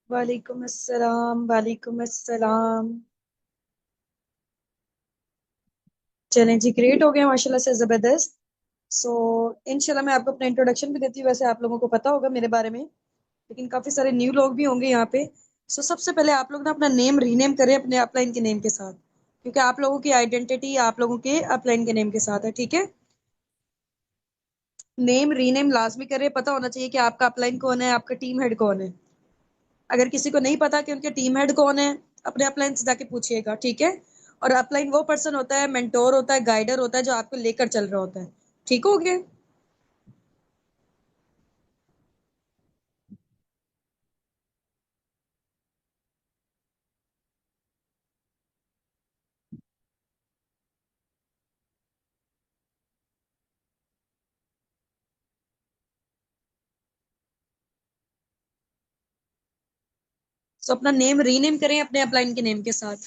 वालेकुम अस्सलाम, वालेकुम अस्सलाम। चलें जी, ग्रेट हो गया माशाल्लाह से, जबरदस्त। सो इंशाल्लाह मैं आपको अपना इंट्रोडक्शन भी देती हूँ। वैसे आप लोगों को पता होगा मेरे बारे में, लेकिन काफी सारे न्यू लोग भी होंगे यहाँ पे। सो सबसे पहले आप लोग ना अपना नेम रीनेम करें अपने अपलाइन के नेम के साथ, क्योंकि आप लोगों की आइडेंटिटी आप लोगों के अपलाइन के नेम के साथ है, ठीक है। नेम रीनेम लाजमी करें, पता होना चाहिए कि आपका अपलाइन कौन है, आपका टीम हेड कौन है। अगर किसी को नहीं पता कि उनके टीम हेड कौन है, अपने अपलाइन से जाके पूछिएगा, ठीक है। और अपलाइन वो पर्सन होता है, मेंटोर होता है, गाइडर होता है, जो आपको लेकर चल रहा होता है। ठीक हो गया। तो अपना नेम रीनेम करें अपने अपलाइन के नेम के साथ।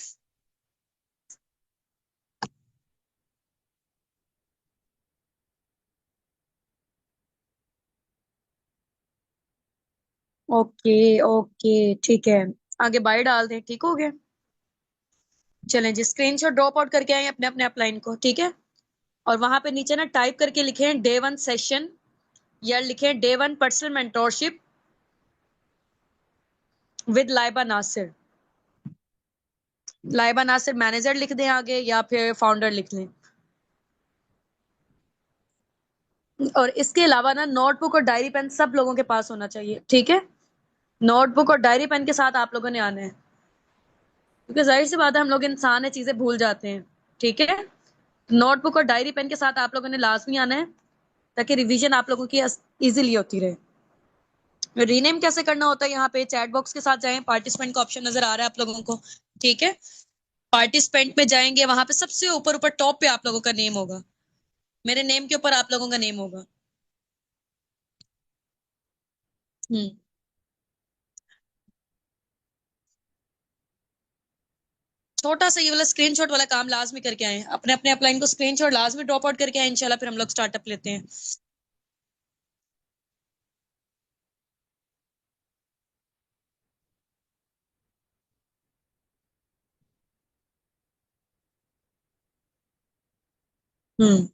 ओके, ओके, ठीक है। आगे बाय डाल दें, ठीक हो गया। चलें जी, स्क्रीनशॉट ड्रॉप आउट करके आए अपने अपने अपलाइन को, ठीक है। और वहां पे नीचे ना टाइप करके लिखे डे वन सेशन, या लिखे day one personal mentorship with Laiba Nasir. Laiba Nasir manager लिख दें आगे, या फिर फाउंडर लिख लें। और इसके अलावा ना नोटबुक और डायरी पेन सब लोगों के पास होना चाहिए, ठीक है। नोटबुक और डायरी पेन के साथ आप लोगों ने आना है, क्योंकि जाहिर सी बात है, हम लोग इंसान है, चीजें भूल जाते हैं, ठीक है। नोटबुक और डायरी पेन के साथ आप लोगों ने लाजमी आना है, ताकि रिवीजन आप लोगों की इजीली होती रहे। रीनेम कैसे करना होता है, यहाँ पे चैट बॉक्स के साथ जाएं, पार्टिसिपेंट का ऑप्शन नजर आ रहा है आप लोगों को, ठीक है। पार्टिसिपेंट में जाएंगे, वहां पे सबसे ऊपर ऊपर टॉप पे आप लोगों का नेम होगा। मेरे नेम के ऊपर आप लोगों का नेम होगा। हम्म। छोटा सा ये वाला स्क्रीनशॉट वाला काम लाजमी करके आए, अपने अपने अपलाइन को स्क्रीनशॉट लाजमी ड्रॉप आउट करके आए, इंशाल्लाह फिर हम लोग स्टार्टअप लेते हैं। हम्म।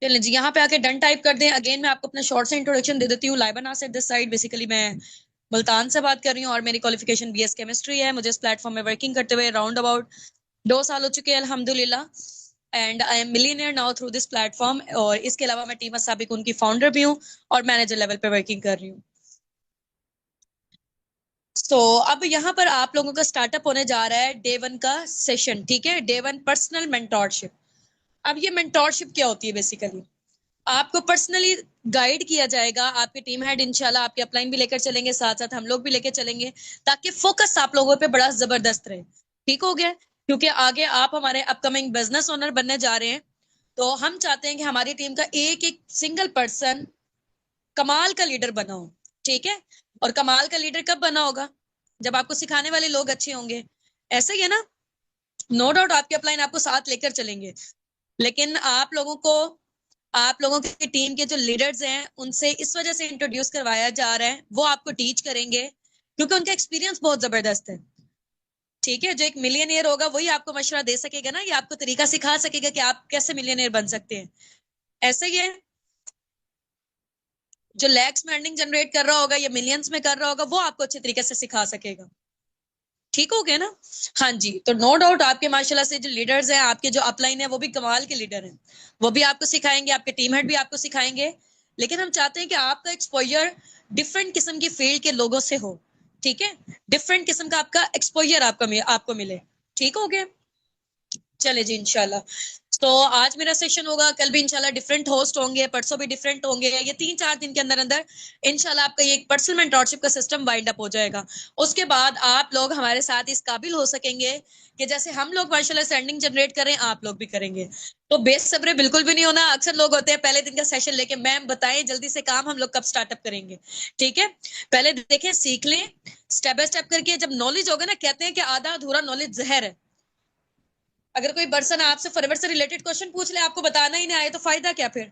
चलिए जी, यहाँ पे आके डन टाइप कर दें। अगेन मैं आपको अपना शॉर्ट से इंट्रोडक्शन दे देती हूँ। Laiba Nasir this side, basically मैं मुल्तान से बात कर रही हूँ, और मेरी क्वालिफिकेशन बीएस केमिस्ट्री है। मुझे इस प्लेटफॉर्म में वर्किंग करते हुए राउंड अबाउट 2 साल हो चुके हैं अल्हम्दुलिल्लाह। And I am millionaire now through this platform. और इसके अलावा मैं टीम साबिक उनकी फाउंडर भी हूँ, और मैनेजर लेवल पे वर्किंग कर रही हूँ। तो अब यहाँ पर आप लोगों का स्टार्टअप होने जा रहा है डे वन का सेशन, ठीक है। Day one personal mentorship. अब ये मेंटोरशिप क्या होती है, बेसिकली आपको पर्सनली गाइड किया जाएगा। आपके टीम हेड इंशाल्लाह आपके अपलाइन भी लेकर चलेंगे, साथ साथ हम लोग भी लेकर चलेंगे, ताकि फोकस आप लोगों पे बड़ा जबरदस्त रहे। ठीक हो गया, क्योंकि आगे आप हमारे अपकमिंग बिजनेस ओनर बनने जा रहे हैं। तो हम चाहते हैं कि हमारी टीम का एक एक सिंगल पर्सन कमाल का लीडर बना हो, ठीक है। और कमाल का लीडर कब बना होगा, जब आपको सिखाने वाले लोग अच्छे होंगे। ऐसा ही है ना। नो डाउट आपके अपलाइन आपको साथ लेकर चलेंगे, लेकिन आप लोगों की टीम के जो लीडर्स हैं, उनसे इस वजह से इंट्रोड्यूस करवाया जा रहा है, वो आपको टीच करेंगे, क्योंकि उनका एक्सपीरियंस बहुत जबरदस्त है, ठीक है। जो एक मिलियनियर होगा वही आपको मशवरा दे सकेगा ना, ये आपको तरीका सिखा सकेगा कि आप कैसे मिलियनियर बन सकते हैं। ऐसे ही है, जो लैक्स में अर्निंग जनरेट कर रहा होगा या मिलियंस में कर रहा होगा, वो आपको अच्छे तरीके से सिखा सकेगा। ठीक हो गया ना। हाँ जी, तो नो डाउट आपके माशाल्लाह से जो लीडर्स हैं, आपके जो अपलाइन है, वो भी कमाल के लीडर हैं। वो भी आपको सिखाएंगे, आपके टीम हेड भी आपको सिखाएंगे। लेकिन हम चाहते हैं कि आपका एक्सपोजर डिफरेंट किस्म की फील्ड के लोगों से हो, ठीक है। डिफरेंट किस्म का आपका एक्सपोजर आपको मिले। ठीक हो गया। चले जी, इंशाल्लाह। तो आज मेरा सेशन होगा, कल भी इंशाल्लाह डिफरेंट होस्ट होंगे, परसों भी डिफरेंट होंगे। ये 3-4 दिन के अंदर अंदर इंशाल्लाह आपका ये एक पर्सनल मेंटोरशिप का सिस्टम वाइंड अप हो जाएगा। उसके बाद आप लोग हमारे साथ इस काबिल हो सकेंगे कि जैसे हम लोग माशाल्लाह सेंडिंग जनरेट करें, आप लोग भी करेंगे। तो बेसब्रे बिल्कुल भी नहीं होना। अक्सर लोग होते हैं पहले दिन का सेशन लेके, मैम बताएं जल्दी से काम, हम लोग कब स्टार्टअप करेंगे। ठीक है, पहले देखें, सीख लें स्टेप बाय स्टेप करके। जब नॉलेज होगा ना, कहते हैं कि आधा अधूरा नॉलेज जहर है। अगर कोई पर्सन आपसे फॉरएवर से रिलेटेड क्वेश्चन पूछ ले, आपको बताना ही नहीं आए तो फायदा क्या फिर?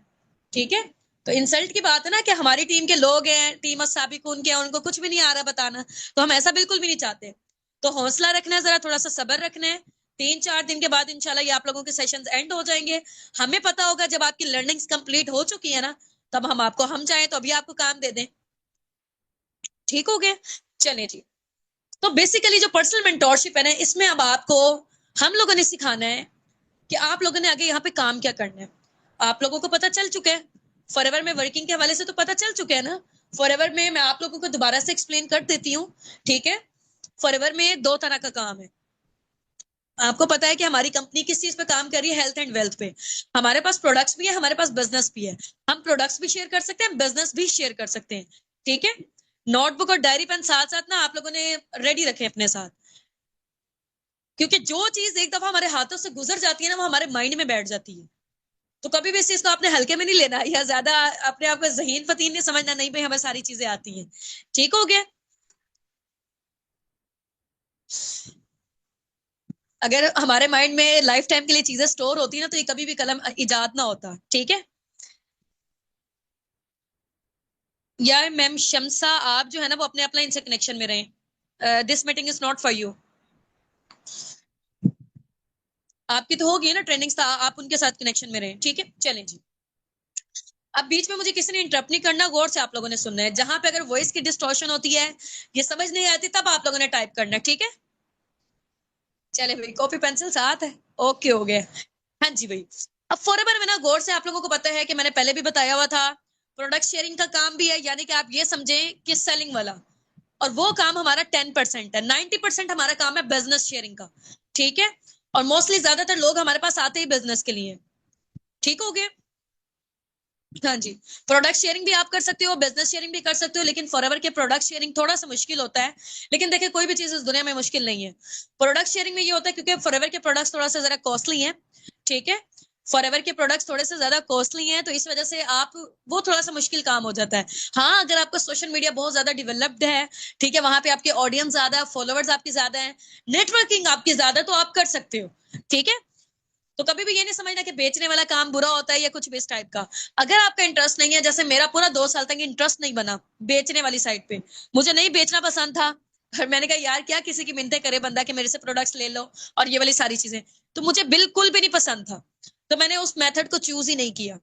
ठीक है, तो इंसल्ट की बात है ना कि हमारी टीम के लोग हैं, टीम साबिकून के, उनको कुछ भी नहीं आ रहा बताना, तो हम ऐसा बिल्कुल भी नहीं चाहते। तो हौसला रखना है, जरा थोड़ा सा सब्र रखना है। 3-4 दिन के बाद इंशाल्लाह ये आप लोगों के सेशंस एंड हो जाएंगे। हमें पता होगा जब आपकी लर्निंग्स कंप्लीट हो चुकी है ना, तब हम चाहें तो अभी आपको काम दे दें। ठीक हो गया? चलिए जी। तो बेसिकली जो पर्सनल मेंटोरशिप है ना, इसमें अब आपको हम लोगों ने सिखाना है कि आप लोगों ने आगे यहाँ पे काम क्या करना है। आप लोगों को पता चल चुका है, फॉरएवर में वर्किंग के हवाले से तो पता चल चुका है ना। फॉरएवर में मैं आप लोगों को दोबारा से एक्सप्लेन कर देती हूँ। ठीक है, फॉरएवर में 2 तरह का काम है। आपको पता है कि हमारी कंपनी किस चीज पे काम कर रही है, हेल्थ एंड वेल्थ पे। हमारे पास प्रोडक्ट्स भी है, हमारे पास बिजनेस भी है। हम प्रोडक्ट्स भी शेयर कर सकते हैं, बिजनेस भी शेयर कर सकते हैं। ठीक है, नोटबुक और डायरी पेन साथ साथ ना आप लोगों ने रेडी रखे अपने साथ, क्योंकि जो चीज एक दफा हमारे हाथों से गुजर जाती है ना, वो हमारे माइंड में बैठ जाती है। तो कभी भी इस चीज को आपने हल्के में नहीं लेना, या ज्यादा अपने आप को ज़हीन फतीन नहीं समझना, नहीं भाई हमें सारी चीजें आती हैं। ठीक हो गया? अगर हमारे माइंड में लाइफ टाइम के लिए चीजें स्टोर होती ना, तो ये कभी भी कलम इजाद ना होता। ठीक है, या मैम शमसा, आप जो है ना वो अपने अपलाइन से कनेक्शन में रहें। This meeting is not for you. आपकी तो होगी ना ट्रेनिंग, आप उनके साथ कनेक्शन में रहें। ठीक है, चलें जी। अब बीच में मुझे किसी ने इंटरप्ट नहीं करना, गौर से आप लोगों ने सुनना है। जहां पे अगर वॉइस की डिस्टॉर्शन होती है, ये समझ नहीं आती, तब आप लोगों ने टाइप करना है। ठीक है, चले भाई, कॉपी पेंसिल साथ है। ओके हो गया। हाँ जी भाई। अब फॉरएवर में ना, गौर से आप लोगों को पता है कि मैंने पहले भी बताया हुआ था, प्रोडक्ट शेयरिंग का काम भी है, यानी कि आप ये समझें कि सेलिंग वाला। और वो काम हमारा 10% है, 90% हमारा काम है बिजनेस शेयरिंग का। ठीक है, और मोस्टली ज्यादातर लोग हमारे पास आते ही बिजनेस के लिए। ठीक हो गया? हाँ जी। प्रोडक्ट शेयरिंग भी आप कर सकते हो, बिजनेस शेयरिंग भी कर सकते हो, लेकिन फॉरएवर के प्रोडक्ट शेयरिंग थोड़ा सा मुश्किल होता है। लेकिन देखिए, कोई भी चीज इस दुनिया में मुश्किल नहीं है। प्रोडक्ट शेयरिंग में ये होता है क्योंकि फॉरएवर के प्रोडक्ट्स थोड़ा सा जरा कॉस्टली हैं। ठीक है, फॉरएवर के प्रोडक्ट्स थोड़े से ज्यादा कॉस्टली हैं, तो इस वजह से आप, वो थोड़ा सा मुश्किल काम हो जाता है। हाँ, अगर आपका सोशल मीडिया बहुत ज्यादा डेवलप्ड है, ठीक है, वहां पे आपके ऑडियंस ज्यादा, फॉलोअर्स आपकी ज्यादा है, नेटवर्किंग आपकी ज्यादा, तो आप कर सकते हो। ठीक है, तो कभी भी ये नहीं समझना कि बेचने वाला काम बुरा होता है या कुछ भी इस टाइप का। अगर आपका इंटरेस्ट नहीं है, जैसे मेरा पूरा 2 साल तक इंटरेस्ट नहीं बना बेचने वाली साइड पे, मुझे नहीं बेचना पसंद था। और मैंने कहा यार, क्या किसी की मिन्नतें करे बंदा कि मेरे से प्रोडक्ट्स ले लो और ये वाली सारी चीजें, तो मुझे बिल्कुल भी नहीं पसंद था। तो मैंने उस मेथड को चूज ही नहीं किया।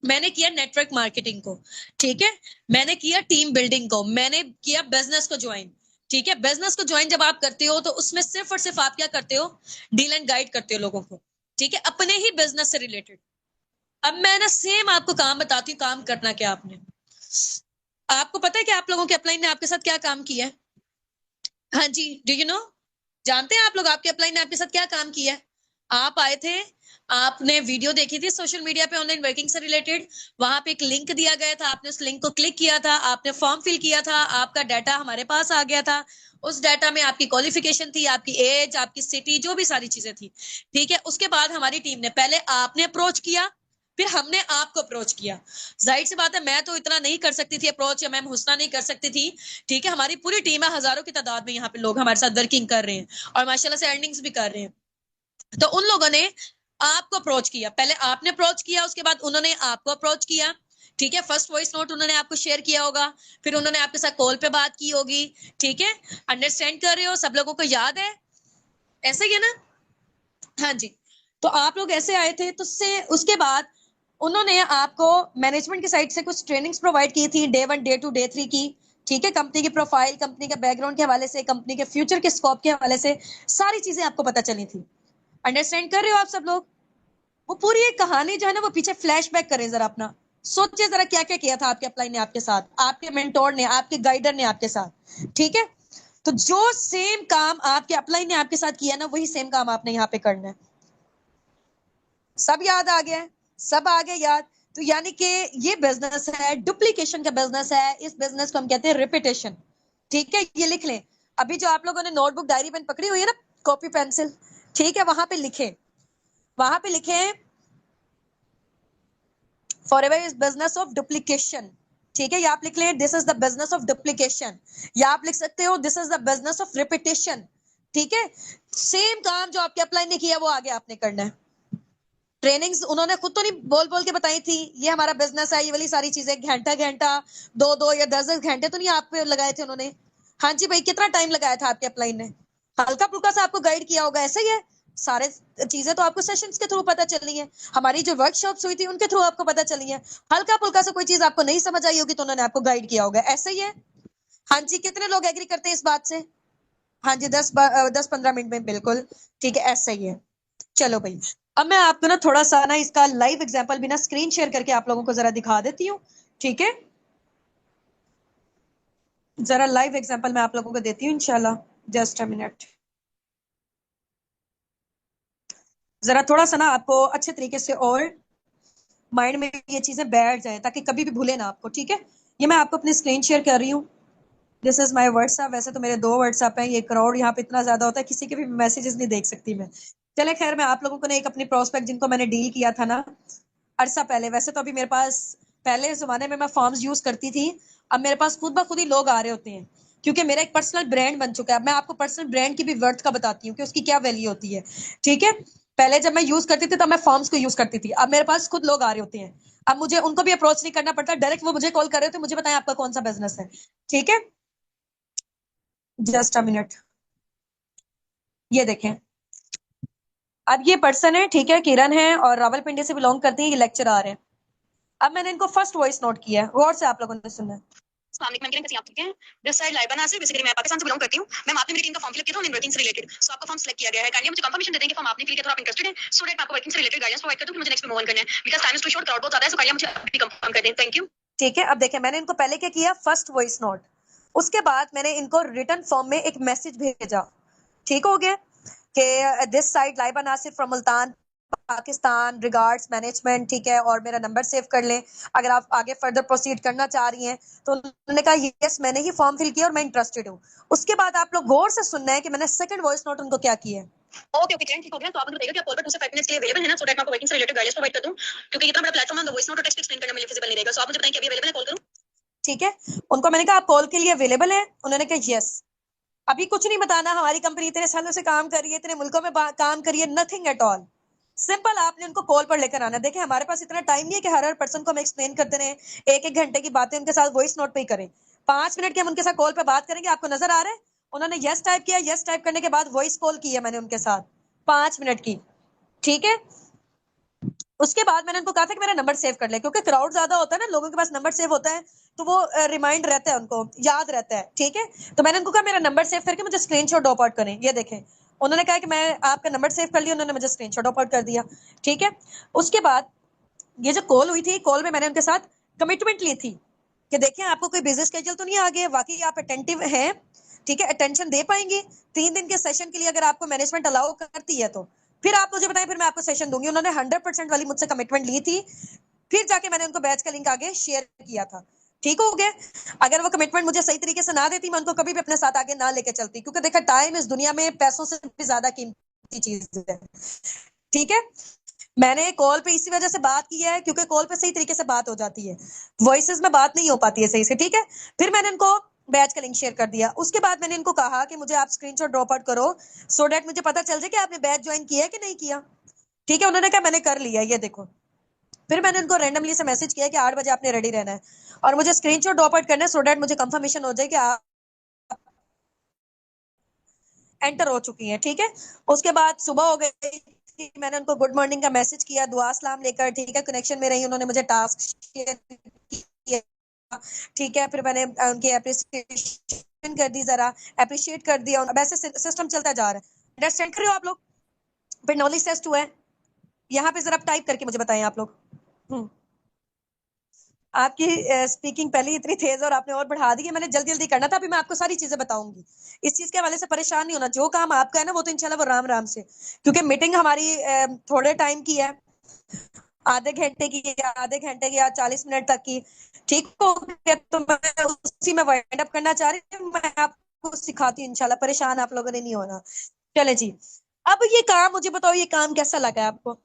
मैंने किया नेटवर्क मार्केटिंग को। ठीक है, मैंने किया टीम बिल्डिंग को, मैंने किया बिजनेस को ज्वाइन। ठीक है, बिजनेस को ज्वाइन जब आप करते हो, तो उसमें सिर्फ और सिर्फ आप क्या करते हो, डील एंड गाइड करते हो लोगों को। ठीक है, अपने ही बिजनेस से रिलेटेड। अब मैं ना सेम आपको काम बताती हूँ, काम करना क्या आपने। आपको पता है कि आप लोगों के अपलाइन ने आपके साथ क्या काम किया है? हाँ जी, डू यू नो? जानते हैं आप लोग, आपके अपलाइन ने आपके साथ क्या काम किया है? आप आए थे, आपने वीडियो देखी थी सोशल मीडिया पे ऑनलाइन वर्किंग से रिलेटेड, वहां पे एक लिंक दिया गया था, आपने उस लिंक को क्लिक किया था, आपने फॉर्म फिल किया था, आपका डाटा हमारे पास आ गया था। उस डाटा में आपकी क्वालिफिकेशन थी, आपकी एज, आपकी सिटी, जो भी सारी चीजें थी। ठीक है, उसके बाद हमारी टीम ने, पहले आपने अप्रोच किया, फिर हमने आपको अप्रोच किया। जाहिर सी बात है, मैं तो इतना नहीं कर सकती थी अप्रोच, या मैम हुस्ना नहीं कर सकती थी। ठीक है, हमारी पूरी टीम है, हजारों की तादाद में यहाँ पे लोग हमारे साथ वर्किंग कर रहे हैं, और माशाल्लाह से अर्निंग्स भी कर रहे हैं। तो उन लोगों ने आपको अप्रोच किया, पहले आपने अप्रोच किया, उसके बाद उन्होंने आपको अप्रोच किया। ठीक है, फर्स्ट वॉइस नोट उन्होंने आपको शेयर किया होगा, फिर उन्होंने आपके साथ कॉल पे बात की होगी। ठीक है, अंडरस्टैंड कर रहे हो? सब लोगों को याद है? ऐसा ही है ना? हाँ जी। तो आप लोग ऐसे आए थे, तो से उसके बाद उन्होंने आपको मैनेजमेंट की साइड से कुछ ट्रेनिंग्स प्रोवाइड की थी, डे 1, डे 2, डे 3 की। ठीक है, कंपनी की प्रोफाइल, कंपनी के बैकग्राउंड के हवाले से, कंपनी के फ्यूचर के स्कोप के हवाले से सारी चीजें आपको पता चली थी। अंडरस्टैंड कर रहे हो आप सब लोग? वो पूरी एक कहानी जो है ना, वो पीछे फ्लैशबैक करें जरा अपना। सोचिए जरा क्या क्या किया था आपके अपलाइन ने आपके साथ, आपके मेंटोर ने, आपके गाइडर ने आपके साथ। ठीक है, तो जो सेम काम आपके अपलाइन ने आपके साथ किया ना, वही सेम काम आपने यहाँ पे करना है। सब याद आ गया है? सब आ गया याद? तो यानी कि ये बिजनेस है, डुप्लीकेशन का बिजनेस है, इस बिजनेस को हम कहते हैं रिपीटेशन। ठीक है, ये लिख लें। अभी जो आप लोगों ने नोटबुक डायरी पेन पकड़ी हुई है ना, कॉपी पेंसिल, ठीक है, वहां पे लिखे, वहां पे लिखे, forever is business of duplication. ठीक है, या आप लिख लें, this is the business of duplication, या आप लिख सकते हो, this is the business of repetition. ठीक है, सेम काम जो आपके अपलाइन ने किया वो आगे आपने करना है। ट्रेनिंग्स उन्होंने खुद तो नहीं बोल बोल के बताई थी, ये हमारा बिजनेस है, ये वाली सारी चीजें, घंटा घंटा 2-2 या 10-10 घंटे तो नहीं आप पे लगाए थे उन्होंने। हाँ जी भाई, कितना टाइम लगाया था आपके अपलाइन ने? हल्का फुल्का सा आपको गाइड किया होगा, ऐसा ही है। सारे चीजें तो आपको सेशंस के थ्रू पता चली है, हमारी जो वर्कशॉप्स हुई थी उनके थ्रू आपको पता चली है। हल्का फुल्का सा कोई चीज आपको नहीं समझ आई होगी तो उन्होंने आपको गाइड किया होगा, ऐसा ही है। हाँ जी, कितने लोग एग्री करते हैं इस बात से? हाँ जी, 10-15 मिनट में, बिल्कुल ठीक है, ऐसा ही है। चलो भाई, अब मैं आपको ना थोड़ा सा ना इसका लाइव एग्जांपल भी ना स्क्रीन शेयर करके आप लोगों को जरा दिखा देती हूँ, ठीक है। जरा लाइव एग्जांपल मैं आप लोगों को देती हूँ इंशाल्लाह, जस्ट अ मिनट। जरा थोड़ा सा ना आपको अच्छे तरीके से और माइंड में ये चीजें बैठ जाए ताकि कभी भी भूले ना आपको, ठीक है। ये मैं आपको अपनी स्क्रीन शेयर कर रही हूँ। This is my WhatsApp. वैसे तो मेरे 2 व्हाट्सएप है, ये क्राउड यहाँ पे इतना ज्यादा होता है, किसी के भी मैसेजेस नहीं देख सकती मैं। चले खैर, मैं आप लोगों को ना एक अपनी प्रोस्पेक्ट जिनको मैंने डील किया था ना अरसा पहले, वैसे तो अभी मेरे पास, पहले जमाने में मैं फॉर्म्स यूज करती थी, अब मेरे पास खुद ब खुद ही लोग आ रहे होते हैं, क्योंकि मेरा एक पर्सनल ब्रांड बन चुका है। मैं आपको पर्सनल ब्रांड की भी वर्थ का बताती हूँ कि उसकी क्या वैल्यू होती है, ठीक है। पहले जब मैं यूज करती थी तब मैं फॉर्म्स को यूज करती थी, अब मेरे पास खुद लोग आ रहे होते हैं। अब मुझे उनको भी अप्रोच नहीं करना पड़ता, डायरेक्ट वो मुझे कॉल कर रहे होते हैं, मुझे बताएं आपका कौन सा बिजनेस है, ठीक है। जस्ट अ मिनट, ये देखें। अब ये पर्सन है, ठीक है, किरण है और रावलपिंडी से बिलोंग करती है, ये लेक्चर आ रहे हैं। अब मैंने इनको फर्स्ट वॉइस नोट किया है, गौर से आप लोगों ने सुनना है। अस्सलाम वालेकुम, मैं कैसी आप ठीक हैं? This side Laiba Nasir, basically मैं पाकिस्तान से बिलोंग करती हूँ। मैम, आपने मेरी टीम का फॉर्म फिल किया था नेटवर्किंग से रिलेटेड, सो आपका फॉर्म सिलेक्ट किया गया है। काइंडली मुझे कंफर्मेशन दे दें कि फॉर्म आपने फिल किया था, आप इंटरेस्टेड हैं, सो दैट मैं आपको वर्किंग से रिलेटेड गाइडेंस प्रोवाइड कर दूं कि मुझे नेक्स्ट में मूव ऑन करना है, because time is too short, crowd बहुत ज्यादा है, सो काइंडली मुझे अभी कंफर्म कर दें, थैंक यू। ठीक है, अब देखें, मैंने इनको पहले क्या किया, फर्स्ट वॉइस नोट, उसके बाद मैंने इनको रिटर्न फॉर्म में एक मैसेज भेजा, ठीक हो गया, कि this side Laiba Nasir from Multan Pakistan, regards management, ठीक है, और मेरा नंबर सेव कर लें अगर आप आगे फर्दर प्रोसीड करना चाह रही हैं। तो उन्होंने कहा यस, मैंने ही फॉर्म फिल किया और मैं इंटरेस्टेड हूँ। उसके बाद आप लोग गौर से सुनना है कि मैंने सेकंड वॉइस नोट उनको क्या किया है। ओके ओके, ठीक हो गया। तो आप मुझे बताइएगा कि आप कॉल पर 2 से 5 मिनट्स के लिए अवेलेबल है ना, सो दैट मैं आपको वर्किंग से रिलेटेड गाइडेंस प्रोवाइड कर दूं, क्योंकि इतना बड़ा प्लेटफॉर्म है, तो वॉइस नोट और टेक्स्ट एक्सप्लेन करना मुझे फिजिबल नहीं रहेगा। सो आप मुझे बताएं कि अभी अवेलेबल है, कॉल करूं? ठीक है, उनको मैंने कहा आप कॉल के लिए अवेलेबल है, उन्होंने कहा यस। अभी कुछ नहीं बताना, हमारी कंपनी इतने सालों से काम कर रही है, इतने मुल्कों में काम कर रही है, नथिंग एट ऑल। सिंपल, आपने उनको कॉल पर लेकर आना। देखें, हमारे पास इतना टाइम नहीं है कि हर पर्सन को हम एक्सप्लेन करते रहे, एक एक घंटे की बातें उनके साथ वॉइस नोट पे ही करें। 5 मिनट की हम उनके साथ कॉल पे बात करेंगे, आपको नजर आ रहा है? उन्होंने यस टाइप किया, यस टाइप करने के बाद वॉइस कॉल की है मैंने उनके साथ 5 मिनट की, ठीक है। उसके बाद मैंने उनको कहा था कि मेरा नंबर सेव कर ले, क्योंकि क्राउड ज्यादा होता है ना, लोगों के पास नंबर सेव होता है तो वो रिमाइंड रहता है, उनको याद रहता है, ठीक है। तो मैंने उनको कहा मेरा नंबर सेव करके मुझे स्क्रीनशॉट ड्रॉप आउट करें, ये देखें। उन्होंने कहा कि मैं आपका नंबर सेव कर लिया, उन्होंने मुझे स्क्रीनशॉट ड्रॉप आउट कर दिया, ठीक है। उसके बाद ये जो कॉल हुई थी, कॉल में मैंने उनके साथ कमिटमेंट ली थी कि देखिए आपको कोई बिजनेस स्केड्यूल तो नहीं आ गया, वाकई आप अटेंटिव हैं, ठीक है, अटेंशन दे पाएंगी 3 दिन के सेशन के लिए, अगर आपको मैनेजमेंट अलाउ करती है तो फिर आप मुझे बताएं, फिर मैं आपको सेशन दूंगी। उन्होंने 100% वाली मुझसे कमिटमेंट ली थी, फिर जाके मैंने उनको बैच का लिंक आगे शेयर किया था, ठीक हो गया। अगर वो कमिटमेंट मुझे सही तरीके से ना देती, मैं उनको कभी भी अपने साथ आगे ना लेके चलती, क्योंकि देखा, टाइम इस दुनिया में पैसों से भी ज्यादा कीमती चीज है, ठीक है। मैंने कॉल पे इसी वजह से बात की है, क्योंकि कॉल पे सही तरीके से बात हो जाती है, वॉइसेस में बात नहीं हो पाती है सही से, ठीक है। फिर मैंने उनको बैच का लिंक शेयर कर दिया। उसके बाद मैंने इनको कहा कि मुझे आप स्क्रीनशॉट ड्रॉप आउट करो, सो डेट मुझे पता चल जाए कि आपने बैच ज्वाइन किया है कि नहीं किया, ठीक है। उन्होंने कहा मैंने कर लिया, ये देखो। फिर मैंने उनको रैंडमली से मैसेज किया कि 8 बजे आपने रेडी रहना है और मुझे स्क्रीनशॉट ड्रॉप आउट करना है, सो डेट मुझे कंफर्मेशन हो जाए कि आप एंटर हो चुकी हैं, ठीक है। उसके बाद सुबह हो गई, मैंने उनको गुड मॉर्निंग का मैसेज किया, दुआ सलाम लेकर, ठीक है, कनेक्शन में रही, उन्होंने मुझे टास्क शेयर किया, ठीक है। फिर मैंने उनकी अप्रिसिएशन कर दी, जरा अप्रिशिएट कर दिया, अब ऐसे सिस्टम चलता जा रहा है, अंडरस्टैंड कर रहे हो आप लोग? फिर नॉलेज टेस्ट हुआ है, यहाँ पे जरा टाइप करके मुझे बताएं आप लोग। आपकी स्पीकिंग पहले ही इतनी तेज और आपने और बढ़ा दी है, मैंने जल्दी जल्दी करना था, अभी मैं आपको सारी चीजें बताऊंगी। इस चीज के हवाले से परेशान नहीं होना, जो काम आपका है ना वो तो इंशाल्लाह वो राम राम से, क्योंकि मीटिंग हमारी थोड़े टाइम की है, आधे घंटे की या आधे घंटे की या 40 मिनट तक की, ठीक हो गया। तो मैं उसी में वाइंड अप करना चाह रही हूँ, मैं आपको सिखाती हूँ इंशाल्लाह, परेशान आप लोगों ने नहीं होना। चले जी, अब ये काम मुझे बताओ, ये काम कैसा लगा है आपको?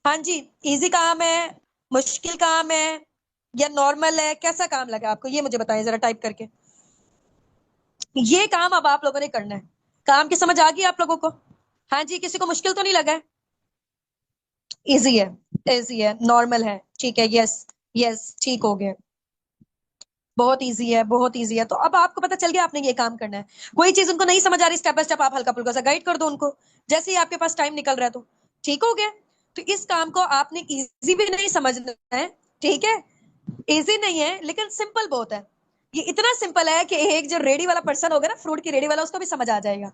हाँ जी, इजी काम है, मुश्किल काम है, या नॉर्मल है, कैसा काम लगा आपको, ये मुझे बताएं जरा टाइप करके। ये काम अब आप लोगों ने करना है, काम की समझ आ गई आप लोगों को? हाँ जी, किसी को मुश्किल तो नहीं लगा है? इजी है, इजी है, नॉर्मल है, ठीक है, यस, यस, ठीक हो गया। बहुत इजी है, बहुत इजी है। तो अब आपको पता चल गया आपने ये काम करना है। कोई चीज उनको नहीं समझ आ रही, स्टेप बाय स्टेप आप हल्का फुल्का सा गाइड कर दो उनको, जैसे ही आपके पास टाइम निकल रहा है तो ठीक हो गया। तो इस काम को आपने इजी भी नहीं समझना है, ठीक है, इजी नहीं है लेकिन सिंपल बहुत है। ये इतना सिंपल है कि एक जो रेडी वाला पर्सन होगा ना, फ्रूट की रेडी वाला, उसको भी समझ आ जाएगा।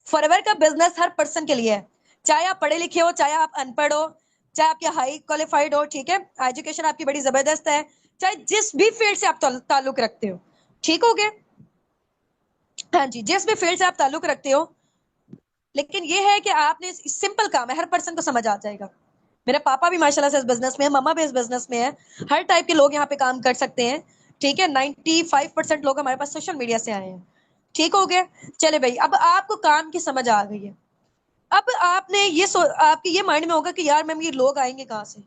फॉरएवर का बिजनेस हर पर्सन के लिए है, चाहे आप पढ़े लिखे हो, चाहे आप अनपढ़ हो, चाहे आपके हाई क्वालिफाइड हो, ठीक है, एजुकेशन आपकी बड़ी जबरदस्त है, चाहे जिस भी फील्ड से आप ताल्लुक रखते हो, ठीक हो गया। हाँ जी, जिस भी फील्ड से आप ताल्लुक रखते हो, लेकिन ये है कि आपने, सिंपल काम है, हर पर्सन को समझ आ जाएगा। मेरे पापा भी माशाल्लाह से इस बिजनेस में है, मम्मा भी इस बिजनेस में है, हर टाइप के लोग यहाँ पे काम कर सकते हैं, ठीक है। 95% लोग हमारे पास सोशल मीडिया से आए हैं, ठीक हो गया। चले भाई, अब आपको काम की समझ आ गई है। अब आपने आपके ये माइंड में होगा कि यार मैम ये लोग आएंगे कहाँ से।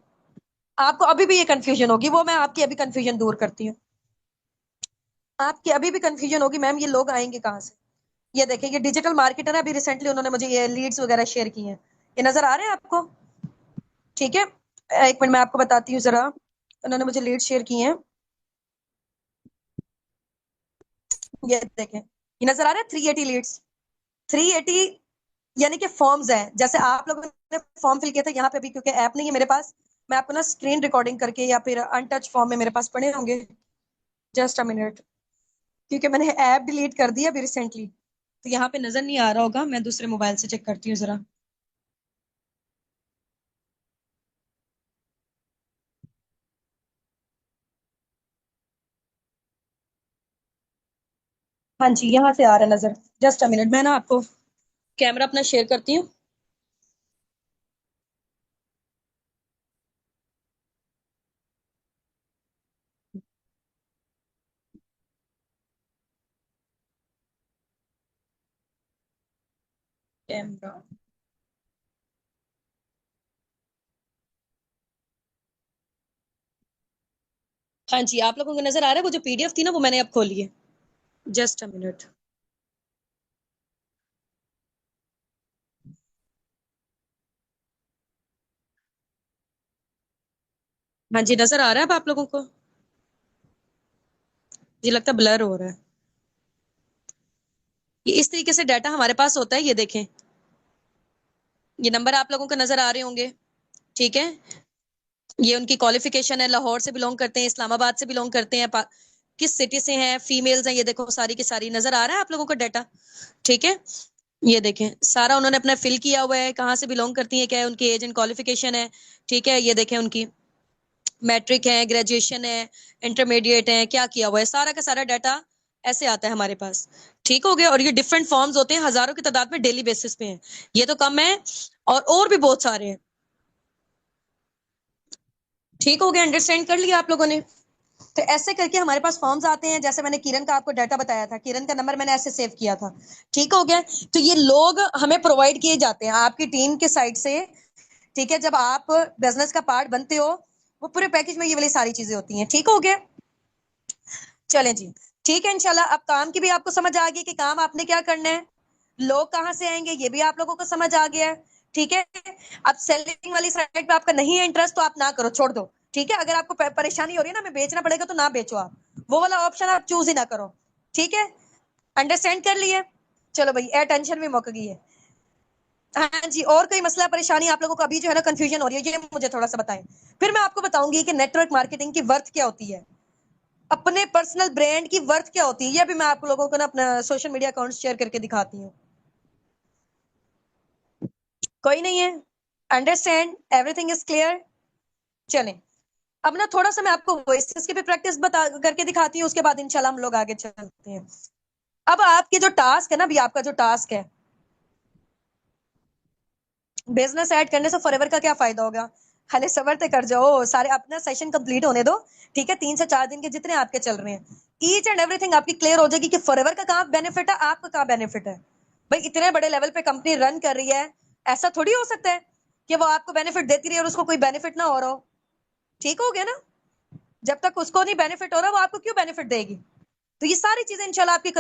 आपको अभी भी ये कंफ्यूजन होगी, वो मैं आपकी अभी कंफ्यूजन दूर करती हूँ। आपकी अभी भी कंफ्यूजन होगी, मैम ये लोग आएंगे कहाँ से। ये देखिए, ये डिजिटल मार्केटर है, अभी रिसेंटली उन्होंने मुझे ये लीड्स वगैरह शेयर की हैं, ये नजर आ रहे हैं आपको? ठीक है, एक मिनट मैं आपको बताती हूँ जरा। उन्होंने मुझे लीड शेयर की हैं, ये देखें, ये नजर आ रहा है 380 लीड्स। 380 यानी कि फॉर्म्स है, जैसे आप लोगों ने फॉर्म फिल किया था यहाँ पे भी, क्योंकि ऐप नहीं है मेरे पास, मैं आपको ना स्क्रीन रिकॉर्डिंग करके या फिर अनटच फॉर्म में मेरे पास पड़े होंगे। जस्ट अ मिनट, क्योंकि मैंने ऐप डिलीट कर दिया अभी रिसेंटली, तो यहाँ पे नजर नहीं आ रहा होगा, मैं दूसरे मोबाइल से चेक करती हूँ जरा। हाँ जी, यहाँ से आ रहा है नजर। जस्ट अ मिनट, मैं ना आपको कैमरा अपना शेयर करती हूँ। कैमरा, हाँ जी, आप लोगों को नजर आ रहा है, वो जो पीडीएफ थी ना वो मैंने अब खोली है। Just a minute. हाँ जी, नजर आ रहा है अब आप लोगों को? ये लगता है ब्लर हो रहा है। ये इस तरीके से डाटा हमारे पास होता है, ये देखें, ये नंबर आप लोगों को नजर आ रहे होंगे, ठीक है। ये उनकी क्वालिफिकेशन है, लाहौर से बिलोंग करते हैं, इस्लामाबाद से बिलोंग करते हैं, किस सिटी से हैं, फीमेल्स हैं, ये देखो सारी की सारी नजर आ रहा है आप लोगों को डाटा, ठीक है। ये देखें, सारा उन्होंने अपना फिल किया हुआ है, कहाँ से बिलोंग करती है, क्या है उनकी एज एंड क्वालिफिकेशन है, ठीक है। ये देखें उनकी मैट्रिक है, ग्रेजुएशन है, इंटरमीडिएट है, क्या किया हुआ है, सारा का सारा डाटा ऐसे आता है हमारे पास, ठीक हो गया। और ये डिफरेंट फॉर्म्स होते हैं, हजारों की तादाद में डेली बेसिस पे हैं, ये तो कम है, और भी बहुत सारे हैं, ठीक हो गया। अंडरस्टैंड कर लिया आप लोगों ने? तो ऐसे करके हमारे पास फॉर्म्स आते हैं, जैसे मैंने किरण का आपको डाटा बताया था, किरण का नंबर मैंने ऐसे सेव किया था, ठीक हो गया। तो ये लोग हमें प्रोवाइड किए जाते हैं आपकी टीम के साइड से, ठीक है। जब आप बिजनेस का पार्ट बनते हो, वो पूरे पैकेज में ये वाली सारी चीजें होती हैं, ठीक हो गया। चलें जी, ठीक है, इंशाल्लाह अब काम की भी आपको समझ आ गई कि काम आपने क्या करना है, लोग कहाँ से आएंगे ये भी आप लोगों को समझ आ गया है, ठीक है। अब सेलिंग वाली साइड पे आपका नहीं है इंटरेस्ट, तो आप ना करो, छोड़ दो, ठीक है। अगर आपको परेशानी हो रही है ना, हमें बेचना पड़ेगा, तो ना बेचो, आप वो वाला ऑप्शन आप चूज ही ना करो, ठीक है। अंडरस्टैंड कर लिए? चलो भाई, ए टेंशन भी मुक गई है। हाँ जी, और कोई मसला परेशानी आप लोगों को अभी जो है ना कंफ्यूजन हो रही है, ये मुझे थोड़ा सा बताएं, फिर मैं आपको बताऊंगी कि नेटवर्क मार्केटिंग की वर्थ क्या होती है, अपने पर्सनल ब्रांड की वर्थ क्या होती है, ये भी मैं आप लोगों को ना अपना सोशल मीडिया अकाउंट शेयर करके दिखाती हूँ। कोई नहीं है? Understand, everything is clear? चलें, अब ना थोड़ा सा मैं आपको वॉइसेस की भी प्रैक्टिस बता करके दिखाती हूँ, उसके बाद इंशाल्लाह हम लोग आगे चलते हैं। अब आपके जो टास्क है ना, अभी आपका जो टास्क है, बिजनेस ऐड करने से फॉरएवर का क्या फायदा होगा? हले सबर ते कर जाओ, सारे अपना सेशन कंप्लीट होने दो, ठीक है। 3 से 4 दिन के जितने आपके चल रहे हैं, ईच एंड एवरीथिंग आपकी क्लियर हो जाएगी कि फॉरएवर का कहाँ बेनिफिट है, आपका कहाँ बेनिफिट है। भाई इतने बड़े लेवल पे कंपनी रन कर रही है, ऐसा थोड़ी हो सकता है कि वो आपको बेनिफिट देती रही और उसको कोई बेनिफिट ना हो रहा हो, ठीक हो गया ना। जब तक उसको नहीं बेनिफिट हो रहा, वो आपको क्यों बेनिफिट देगी? तो ये सारी चीजें इंशाल्लाह आपकी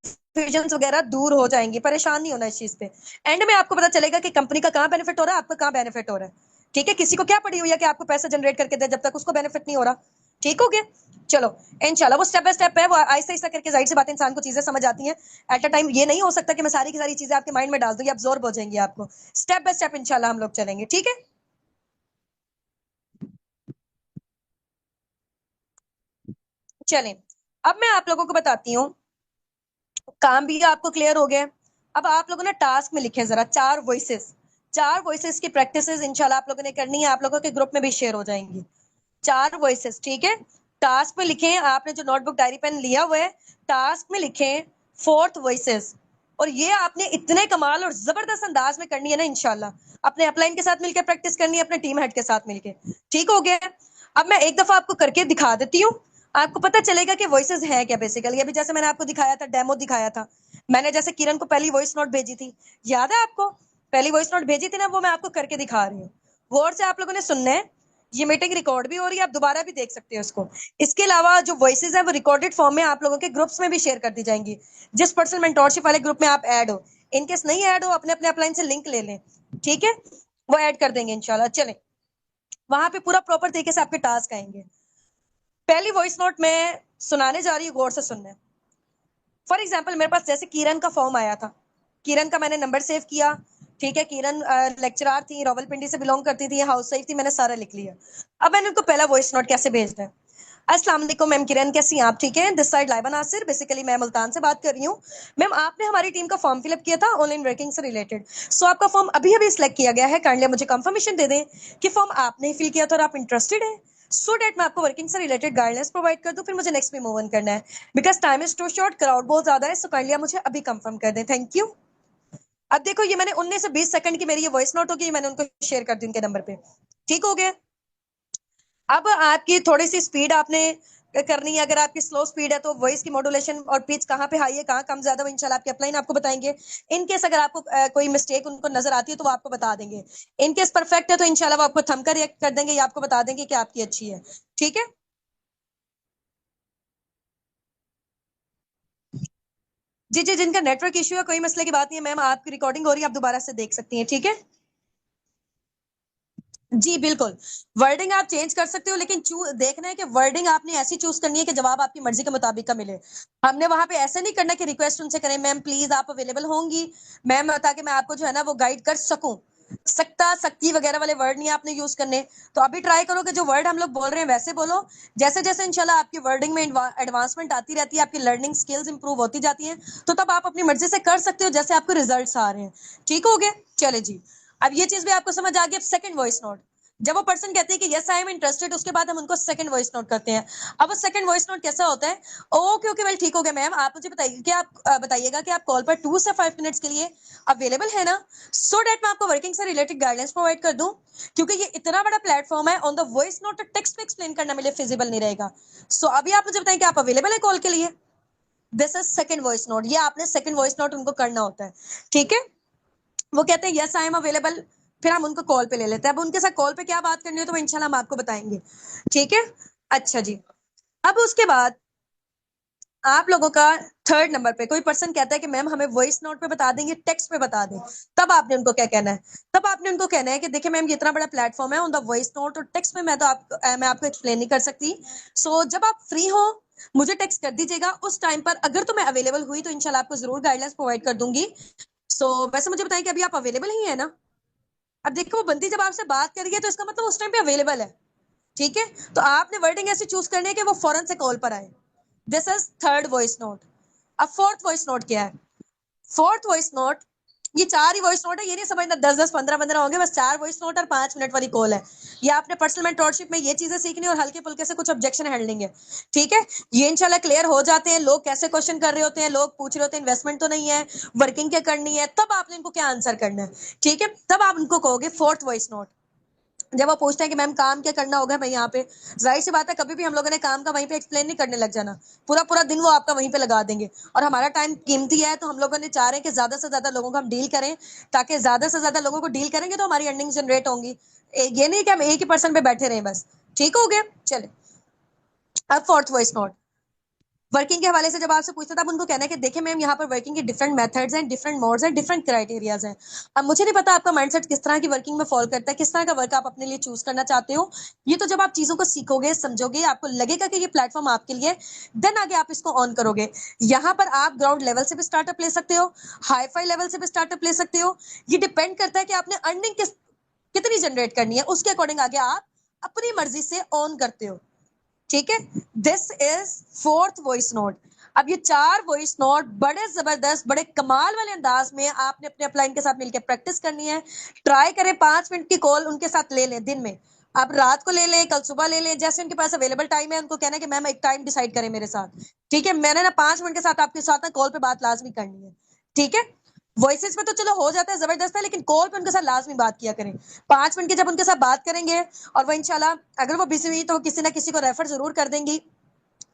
कंफ्यूजन वगैरह दूर हो जाएंगी, परेशान नहीं होना इस चीज पे। एंड में आपको पता चलेगा कि कंपनी का कहाँ बेनिफिट हो रहा है, आपका कहाँ बेनिफिट हो रहा है। ठीक है, किसी को क्या पड़ी हुई है कि आपको पैसा जनरेट करके दे जब तक उसको बेनिफिट नहीं हो रहा। ठीक हो गया। चलो, इंशाल्लाह वो स्टेप बाय स्टेप है, वो आहिस्ता आहिस्ता करके जाहिर सी बात है इंसान को चीजें समझ आती हैं। एट अ टाइम ये नहीं हो सकता कि मैं सारी की सारी चीजें आपके माइंड में डाल दूं, ये अब्जॉर्ब हो जाएंगी आपको। स्टेप बाय स्टेप इंशाल्लाह हम लोग चलेंगे, ठीक है। चलें, अब मैं आप लोगों को बताती हूँ। काम भी आपको क्लियर हो गया। अब आप लोगों ने टास्क में लिखे जरा चार वॉइसेस की प्रैक्टिस इंशाल्लाह आप लोगों ने करनी है, आप लोगों के ग्रुप में भी शेयर हो जाएंगी। चार वॉइसेस, ठीक है। टास्क में लिखें, आपने जो नोटबुक डायरी पेन लिया हुआ है, टास्क में लिखें फोर्थ वॉइसेस। और ये आपने इतने कमाल और जबरदस्त अंदाज में करनी है ना इंशाल्लाह। अपने अपलाइन के साथ मिलकर प्रैक्टिस करनी है, अपने टीम हेड के साथ मिलकर। ठीक हो गया। अब मैं एक दफा आपको करके दिखा देती हूँ, आपको पता चलेगा कि वॉइसेस है क्या बेसिकली। अभी जैसे मैंने आपको दिखाया था, डेमो दिखाया था। मैंने जैसे किरण को पहली वॉइस नोट भेजी थी, याद है आपको? पहली वॉइस नोट भेजी थी ना, वो मैं आपको करके दिखा रही हूँ। वर्ड से आप लोगों ने सुनना है। ये मीटिंग रिकॉर्ड भी हो रही है, आप दोबारा भी देख सकते हैं उसको। इसके अलावा जो वॉइसेस है वो रिकॉर्डेड फॉर्म में आप लोगों के ग्रुप्स में भी शेयर कर दी जाएंगी, जिस पर्सनल मेंटोरशिप वाले ग्रुप में आप ऐड हो। इनकेस नहीं ऐड हो, अपने अपने अपलाइन से लिंक ले लें, ठीक है। वो ऐड कर देंगे इंशाल्लाह। चलें, वहां पे पूरा प्रॉपर तरीके से आपके टास्क आएंगे। पहली वॉइस नोट मैं सुनाने जा रही हूँ, गौर से सुनना है। फॉर एग्जाम्पल, मेरे पास जैसे किरण का फॉर्म आया था, किरण का मैंने नंबर सेव किया। ठीक है, किरण लेक्चरर थी, रावलपिंडी से बिलोंग करती थी, हाउस वाइफ थी, मैंने सारा लिख लिया। अब मैंने उनको पहला वॉइस नोट कैसे भेजना है। अस्सलाम वालेकुम मैम किरण, कैसी हैं आप? ठीक है, this side Laiba Nasir, basically मैं मुल्तान से बात कर रही हूँ। मैम, आपने हमारी टीम का फॉर्म फिलअप किया था ऑनलाइन वर्किंग से रिलेटेड। सो आपका फॉर्म अभी अभी सिलेक्ट किया गया है, काइंडली मुझे कंफर्मेशन दे दें कि फॉर्म आपने ही फिल किया था और आप इंटरेस्टेड हैं, सो डेट मैं आपको वर्किंग से रिलेटेड गाइडलाइंस प्रोवाइड कर दूं, फिर मुझे नेक्स्ट पे मूव ऑन करना है। Because time is too short, crowd बहुत ज्यादा है, सो काइंडली आप मुझे अभी कंफर्म कर दें, थैंक यू। अब देखो, ये मैंने 19 से 20 सेकंड की मेरी ये वॉइस नोट होगी, मैंने उनको शेयर कर दी उनके नंबर पे। ठीक हो गया। अब आपकी थोड़ी सी स्पीड आपने करनी है। अगर आपकी स्लो स्पीड है तो वॉइस की मॉड्यूलेशन और पिच कहाँ पे हाई है, कहाँ कम ज्यादा, वो इंशाल्लाह आपके अपलाइन आपको बताएंगे। इन केस अगर आपको कोई मिस्टेक उनको नजर आती है तो वो आपको बता देंगे। इन केस परफेक्ट है तो इंशाल्लाह वो आपको थम कर रिएक्ट कर देंगे या आपको बता देंगे कि आपकी अच्छी है। ठीक है जी जी, जिनका नेटवर्क इश्यू है कोई मसले की बात नहीं है मैम, आपकी रिकॉर्डिंग हो रही है, आप दोबारा से देख सकती हैं, ठीक है। जी बिल्कुल, वर्डिंग आप चेंज कर सकते हो, लेकिन देखना है कि वर्डिंग आपने ऐसी चूज करनी है कि जवाब आपकी मर्जी के मुताबिक का मिले। हमने वहां पे ऐसे नहीं करना कि रिक्वेस्ट उनसे करें, मैम प्लीज आप अवेलेबल होंगी मैम, ताकि मैं आपको जो है ना वो गाइड कर सकूं। सकता, सकती वगैरह वाले वर्ड नहीं आपने यूज करने। तो अभी ट्राई करो कि जो वर्ड हम लोग बोल रहे हैं वैसे बोलो। जैसे जैसे इंशाल्लाह आपकी वर्डिंग में एडवांसमेंट आती रहती है, आपकी लर्निंग स्किल्स इंप्रूव होती जाती हैं, तो तब आप अपनी मर्जी से कर सकते हो जैसे आपको रिजल्ट्स आ रहे हैं। ठीक हो गया, चले जी। अब ये चीज भी आपको समझ आ गई। अब सेकंड वॉइस नोट, जब वो पर्सन कहते हैं कि यस आई एम इंटरेस्टेड, उसके बाद हम उनको सेकंड वॉइस नोट करते हैं। अब वो सेकंड वॉइस नोट कैसा होता है? ओके ओके वेल, ठीक हो गया मैम, आप मुझे बताइए कि आप बताइएगा कि आप कॉल पर 2 से 5 मिनट्स के लिए अवेलेबल है ना, सो डेट मैं आपको वर्किंग से रिलेटेड गाइडेंस प्रोवाइड कर दूं। क्योंकि ये इतना बड़ा प्लेटफॉर्म है, on the voice note text में एक्सप्लेन करना मेरे लिए फिजिबल नहीं रहेगा। सो अभी आप मुझे बताएं कि आप अवेलेबल है कॉल के लिए। This is second voice note, ये आपने सेकंड वॉइस नोट उनको करना होता है। ठीक है, वो कहते हैं यस आई एम अवेलेबल, फिर हम उनको कॉल पे ले लेते हैं। अब उनके साथ कॉल पे क्या बात करनी है तो वो इंशाल्लाह हम आपको बताएंगे। ठीक है, अच्छा जी। अब उसके बाद आप लोगों का थर्ड नंबर पे कोई पर्सन कहता है कि मैम हमें वॉइस नोट पे बता देंगे, टेक्स्ट पे बता दें। तब आपने उनको क्या कहना है? तब आपने उनको कहना है कि देखिए मैम, ये इतना बड़ा प्लेटफॉर्म है, ऑन द वॉइस नोट और टेक्स्ट में मैं आपको एक्सप्लेन नहीं कर सकती। सो जब आप फ्री हो मुझे टेक्स्ट कर दीजिएगा, उस टाइम पर अगर तो मैं अवेलेबल हुई तो इंशाल्लाह आपको जरूर गाइडलाइंस प्रोवाइड कर दूंगी। वैसे मुझे बताएं कि अभी आप अवेलेबल ही है ना? अब देखो, वो बंदी जब आपसे बात कर रही है तो इसका मतलब उस टाइम पे अवेलेबल है। ठीक है, तो आपने वर्डिंग ऐसी चूज करनी है कि वो फौरन से कॉल पर आए। This is third voice note. अब फोर्थ वॉइस नोट क्या है? फोर्थ वॉइस नोट, ये चार ही वॉइस नोट है, ये नहीं समझना 10 10 15 15 होंगे, बस 4 वॉइस नोट और 5 मिनट वाली कॉल है। ये आपने पर्सनल मेंटोरशिप में ये चीजें सीखनी और हल्के फुल्के से कुछ ऑब्जेक्शन हैंडलिंग है। ठीक है, ये इंशाल्लाह क्लियर हो जाते हैं। लोग कैसे क्वेश्चन कर रहे होते हैं, लोग पूछ रहे होते हैं इन्वेस्टमेंट तो नहीं है, वर्किंग क्या करनी है, तब आपने इनको क्या आंसर करना है। ठीक है, तब आप उनको कहोगे फोर्थ वॉइस नोट। जब वो पूछते हैं कि मैम काम क्या करना होगा, मैं यहाँ पे, जाहिर सी बात है कभी भी हम लोगों ने काम का वहीं पे एक्सप्लेन नहीं करने लग जाना। पूरा पूरा दिन वो आपका वहीं पे लगा देंगे, और हमारा टाइम कीमती है, तो हम लोगों ने चाह रहे हैं कि ज्यादा से ज्यादा लोगों को हम डील करें, ताकि ज्यादा से ज्यादा लोगों को डील करेंगे तो हमारी अर्निंग जनरेट होंगी। ये नहीं कि हम एक ही पर्सन पे बैठे रहें बस। ठीक हो गया, चले। अब फोर्थ वॉइस नोट, वर्किंग के हवाले से जब आपसे पूछता था, आप उनको कहना है कि देखिए मैम, यहाँ पर वर्किंग के डिफरेंट मेथड्स हैं, डिफरेंट मोड्स हैं, डिफरेंट क्राइटेरियाज हैं। अब मुझे नहीं पता आपका माइंडसेट किस तरह की वर्किंग में फॉलो करता है, किस तरह का वर्क आप अपने लिए चूज करना चाहते हो। ये तो जब आप चीजों को सीखोगे, समझोगे, आपको लगेगा कि ये प्लेटफॉर्म आपके लिए, देन आगे आप इसको ऑन करोगे। यहाँ पर आप ग्राउंड लेवल से भी स्टार्टअप ले सकते हो, हाई फाई लेवल से भी स्टार्टअप ले सकते हो। ये डिपेंड करता है कि आपने अर्निंग कितनी जनरेट करनी है, उसके अकॉर्डिंग आगे आप अपनी मर्जी से ऑन करते हो। ठीक है, this is fourth voice note. अब ये 4 वॉइस नोट बड़े जबरदस्त, बड़े कमाल वाले अंदाज में आपने अपने अपलाइन के साथ मिलकर प्रैक्टिस करनी है। ट्राई करें 5 मिनट की कॉल उनके साथ ले लें दिन में। आप रात को ले लें, कल सुबह ले लें, जैसे उनके पास अवेलेबल टाइम है। उनको कहना है कि मैम एक टाइम डिसाइड करें मेरे साथ। ठीक है, मैंने ना 5 मिनट के साथ आपके साथ ना कॉल पे बात लाजमी करनी है। ठीक है, वॉइसेस पे तो चलो हो जाता है, जबरदस्त है, लेकिन कॉल पे उनके साथ लाजमी बात किया करें। 5 मिनट की जब उनके साथ बात करेंगे, और वो इंशाल्लाह अगर वो बिजी हुई तो किसी ना किसी को रेफर जरूर कर देंगी।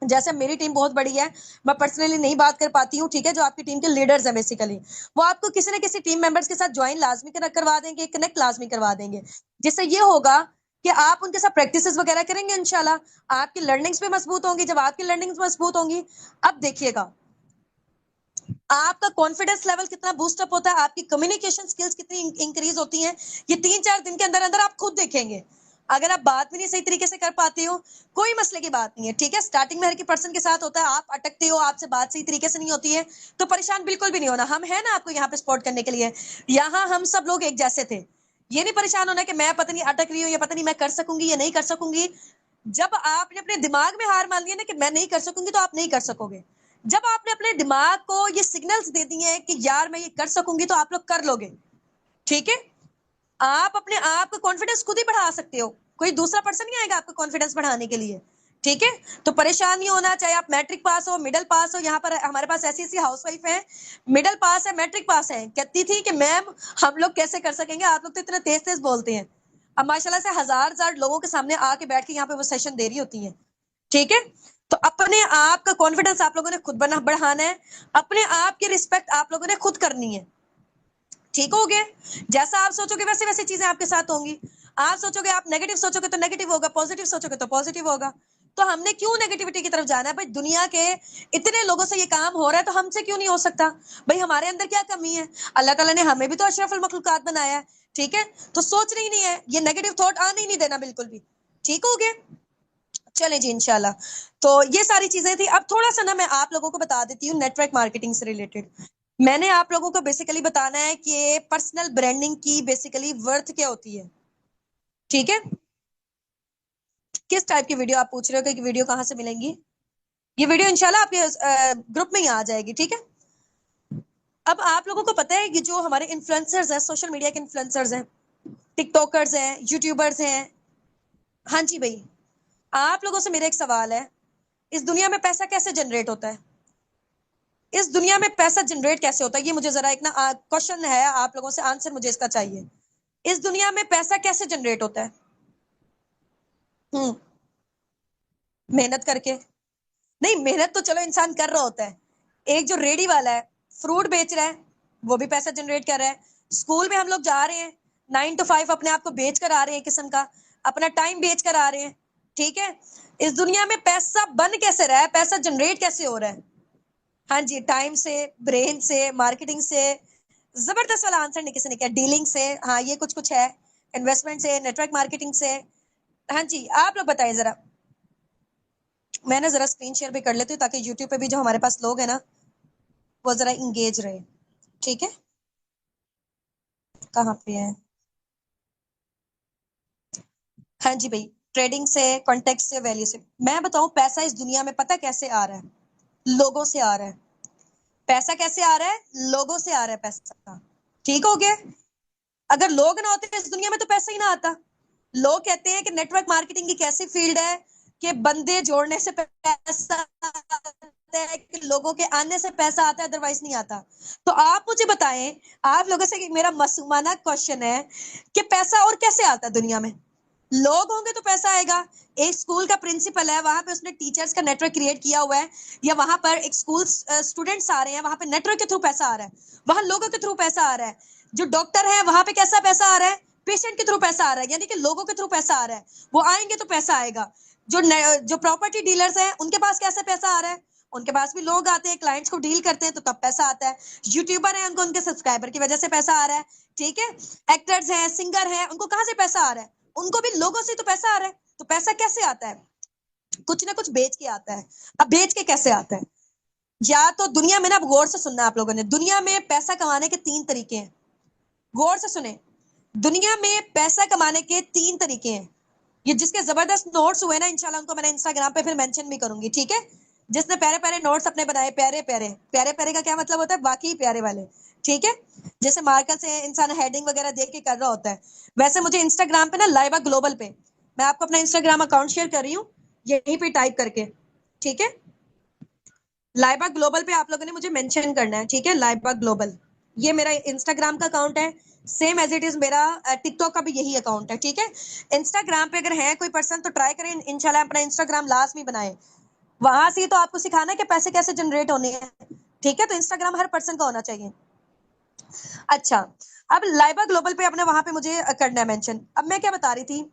जैसे मेरी टीम बहुत बड़ी है, मैं पर्सनली नहीं बात कर पाती हूँ। ठीक है, जो आपकी टीम के लीडर्स हैं बेसिकली, वो आपको किसी ना किसी टीम मेंबर्स के साथ ज्वाइन लाजमी करवा देंगे, कनेक्ट लाजमी करवा देंगे। जिससे ये होगा कि आप उनके साथ प्रैक्टिसेस वगैरह करेंगे, इंशाल्लाह आपकी लर्निंग्स भी मजबूत होंगी। जब आपकी लर्निंग्स मजबूत होंगी, अब देखिएगा आपका कॉन्फिडेंस लेवल कितना बूस्टअप होता है, आपकी कम्युनिकेशन स्किल्स कितनी इंक्रीज होती हैं। ये 3-4 दिन के अंदर अंदर आप खुद देखेंगे। अगर आप बात भी नहीं सही तरीके से कर पाते हो, कोई मसले की बात नहीं है। ठीक है, स्टार्टिंग में हर की पर्सन के साथ होता है, आप अटकते हो, आपसे बात सही तरीके से नहीं होती है, तो परेशान बिल्कुल भी नहीं होना। हम है ना आपको यहाँ पे सपोर्ट करने के लिए। यहाँ हम सब लोग एक जैसे थे। ये नहीं परेशान होना कि मैं पता नहीं अटक रही हूँ, या पता नहीं मैं कर सकूंगी या नहीं कर सकूंगी। जब आपने अपने दिमाग में हार मान ली ना कि मैं नहीं कर सकूंगी, तो आप नहीं कर सकोगे। जब आपने अपने दिमाग को ये सिग्नल्स दे दिए हैं कि यार मैं ये कर सकूंगी, तो आप लोग कर लोगे। ठीक है, आप अपने आप का कॉन्फिडेंस खुद ही बढ़ा सकते हो, कोई दूसरा पर्सन नहीं आएगा आपका कॉन्फिडेंस बढ़ाने के लिए। ठीक है, तो परेशान नहीं होना, चाहे आप मैट्रिक पास हो, मिडिल पास हो। यहाँ पर हमारे पास ऐसी ऐसी हाउसवाइफ है, मिडिल पास है, मैट्रिक पास है, कहती थी कि मैम हम लोग कैसे कर सकेंगे, आप लोग तो इतना तेज तेज बोलते हैं। अब माशाल्लाह से हजार हजार लोगों के सामने आके बैठ के यहाँ पे वो सेशन दे रही होती है। ठीक है, तो अपने आप का कॉन्फिडेंस आप लोगों ने खुद बढ़ाना है, अपने आप की रिस्पेक्ट आप लोगों ने खुद करनी है। ठीक हो गया, जैसा आप सोचोगे वैसे वैसे चीजें आपके साथ होंगी। आप सोचोगे, आप नेगेटिव सोचोगे तो नेगेटिव होगा, पॉजिटिव सोचोगे तो पॉजिटिव होगा। तो हमने क्यों नेगेटिविटी की तरफ जाना है भाई? दुनिया के इतने लोगों से ये काम हो रहा है, तो हमसे क्यों नहीं हो सकता भाई? हमारे अंदर क्या कमी है? अल्लाह ताला ने हमें भी तो अशरफुल मखलूकात बनाया है। ठीक है, तो सोचना ही नहीं है, ये नेगेटिव थॉट आने ही नहीं देना बिल्कुल भी। ठीक हो गया, चले जी इंशाल्लाह। तो ये सारी चीजें थी। अब थोड़ा सा ना मैं आप लोगों को बता देती हूँ नेटवर्क मार्केटिंग से रिलेटेड। मैंने आप लोगों को बेसिकली बताना है कि पर्सनल ब्रांडिंग की बेसिकली वर्थ क्या होती है। ठीक है, किस टाइप की वीडियो आप पूछ रहे हो कि वीडियो कहाँ से मिलेंगी? ये वीडियो इंशाल्लाह आपके ग्रुप में ही आ जाएगी। ठीक है, अब आप लोगों को पता है कि जो हमारे इन्फ्लुएंसर्स हैं, सोशल मीडिया के इन्फ्लुएंसर्स हैं, टिकटॉकर्स हैं, यूट्यूबर्स हैं। हाँ जी भाई, आप लोगों से मेरा एक सवाल है, इस दुनिया में पैसा कैसे जनरेट होता है? इस दुनिया में पैसा जनरेट कैसे होता है? ये मुझे जरा एक ना क्वेश्चन है, आप लोगों से आंसर मुझे इसका चाहिए। इस दुनिया में पैसा कैसे जनरेट होता है? हम्म, मेहनत करके। नहीं, मेहनत तो चलो इंसान कर रहा होता है। एक जो रेडी वाला है, फ्रूट बेच रहा है, वो भी पैसा जनरेट कर रहा है। स्कूल में हम लोग जा रहे हैं, 9 to 5 अपने आप को बेच कर आ रहे हैं, किस्म का अपना टाइम बेच कर आ रहे हैं। ठीक है, इस दुनिया में पैसा बन कैसे रहा है, पैसा जनरेट कैसे हो रहा है? हाँ जी, टाइम से, ब्रेन से, मार्केटिंग से। जबरदस्त वाला आंसर नहीं किसी ने किया, डीलिंग से। हाँ, ये कुछ कुछ है, इन्वेस्टमेंट से, नेटवर्क मार्केटिंग से। हाँ जी, आप लोग बताइए जरा। मैं ना जरा स्क्रीन शेयर भी कर लेती हूँ, ताकि यूट्यूब पे भी जो हमारे पास लोग हैं ना, वो जरा इंगेज रहे। ठीक है, कहाँ पे है? हाँ जी भाई, ट्रेडिंग से, कॉन्टेक्ट से, वैल्यू से। मैं बताऊं, पैसा इस दुनिया में पता कैसे आ रहा है? लोगों से आ रहा है। पैसा कैसे आ रहा है? लोगों से आ रहा है पैसा। ठीक हो गया, अगर लोग ना होते इस दुनिया में तो पैसा ही ना आता। लोग कहते हैं कि नेटवर्क मार्केटिंग की कैसी फील्ड है कि बंदे जोड़ने से पैसा आता है, कि लोगों के आने से पैसा आता है, अदरवाइज नहीं आता। तो आप मुझे बताएं, आप लोगों से मेरा मासूमाना क्वेश्चन है कि पैसा और कैसे आता है दुनिया में? लोग होंगे तो पैसा आएगा। एक स्कूल का प्रिंसिपल है, वहां पे उसने टीचर्स का नेटवर्क क्रिएट किया हुआ है, या वहां पर एक स्कूल स्टूडेंट्स आ रहे हैं, वहां पे नेटवर्क के थ्रू पैसा आ रहा है, वहां लोगों के थ्रू पैसा आ रहा है। जो डॉक्टर है, वहां पे कैसा पैसा आ रहा है? पेशेंट के थ्रू पैसा आ रहा है, यानी कि लोगों के थ्रू पैसा आ रहा है। वो आएंगे तो पैसा आएगा। जो जो प्रॉपर्टी डीलर्स हैं, उनके पास कैसा पैसा आ रहा है? उनके पास भी लोग आते हैं, क्लाइंट्स को डील करते हैं, तो तब पैसा आता है। यूट्यूबर है, उनको उनके सब्सक्राइबर की वजह से पैसा आ रहा है, ठीक है। एक्टर्स हैं, सिंगर हैं, उनको कहाँ से पैसा आ रहा है? उनको भी लोगों से तो पैसा आ रहा है। तो पैसा कैसे आता है? कुछ ना कुछ बेच के आता है। अब बेच के कैसे आता है? या तो दुनिया में ना, अब गौर से सुनना आप लोगों ने, दुनिया में पैसा कमाने के 3 तरीके हैं। गौर से सुने, दुनिया में पैसा कमाने के 3 तरीके हैं। ये जिसके जबरदस्त नोट्स हुए ना, इंशाल्लाह उनको मैंने इंस्टाग्राम पे फिर मेंशन भी करूंगी, ठीक है। जिसने प्यारे प्यारे नोट्स अपने बनाए, प्यारे प्यारे, प्यारे प्यारे का क्या मतलब होता है? बाकी प्यारे वाले, ठीक है। जैसे मार्कर से इंसान हेडिंग वगैरह देख के कर रहा होता है, वैसे मुझे इंस्टाग्राम पे ना, लाइबा ग्लोबल पे, मैं आपको अपना इंस्टाग्राम अकाउंट शेयर कर रही हूँ, यहीं पे टाइप करके, ठीक है। लाइबा ग्लोबल पे आप लोगों ने मुझे मेंशन करना है, ठीक है। लाइबा ग्लोबल, ये मेरा इंस्टाग्राम का अकाउंट है, सेम एज इट इज मेरा टिकटॉक का भी यही अकाउंट है, ठीक है। इंस्टाग्राम पे अगर है कोई पर्सन तो ट्राई करें, इंशाल्लाह अपना इंस्टाग्राम लास्ट में बनाए। वहां से तो आपको सिखाना है कि पैसे कैसे जनरेट होने हैं, ठीक है। तो इंस्टाग्राम हर पर्सन का होना चाहिए। अच्छा, अब लाइबा ग्लोबल पे अपने वहां पे मुझे करना है मेंशन। अब मैं क्या बता रही थी,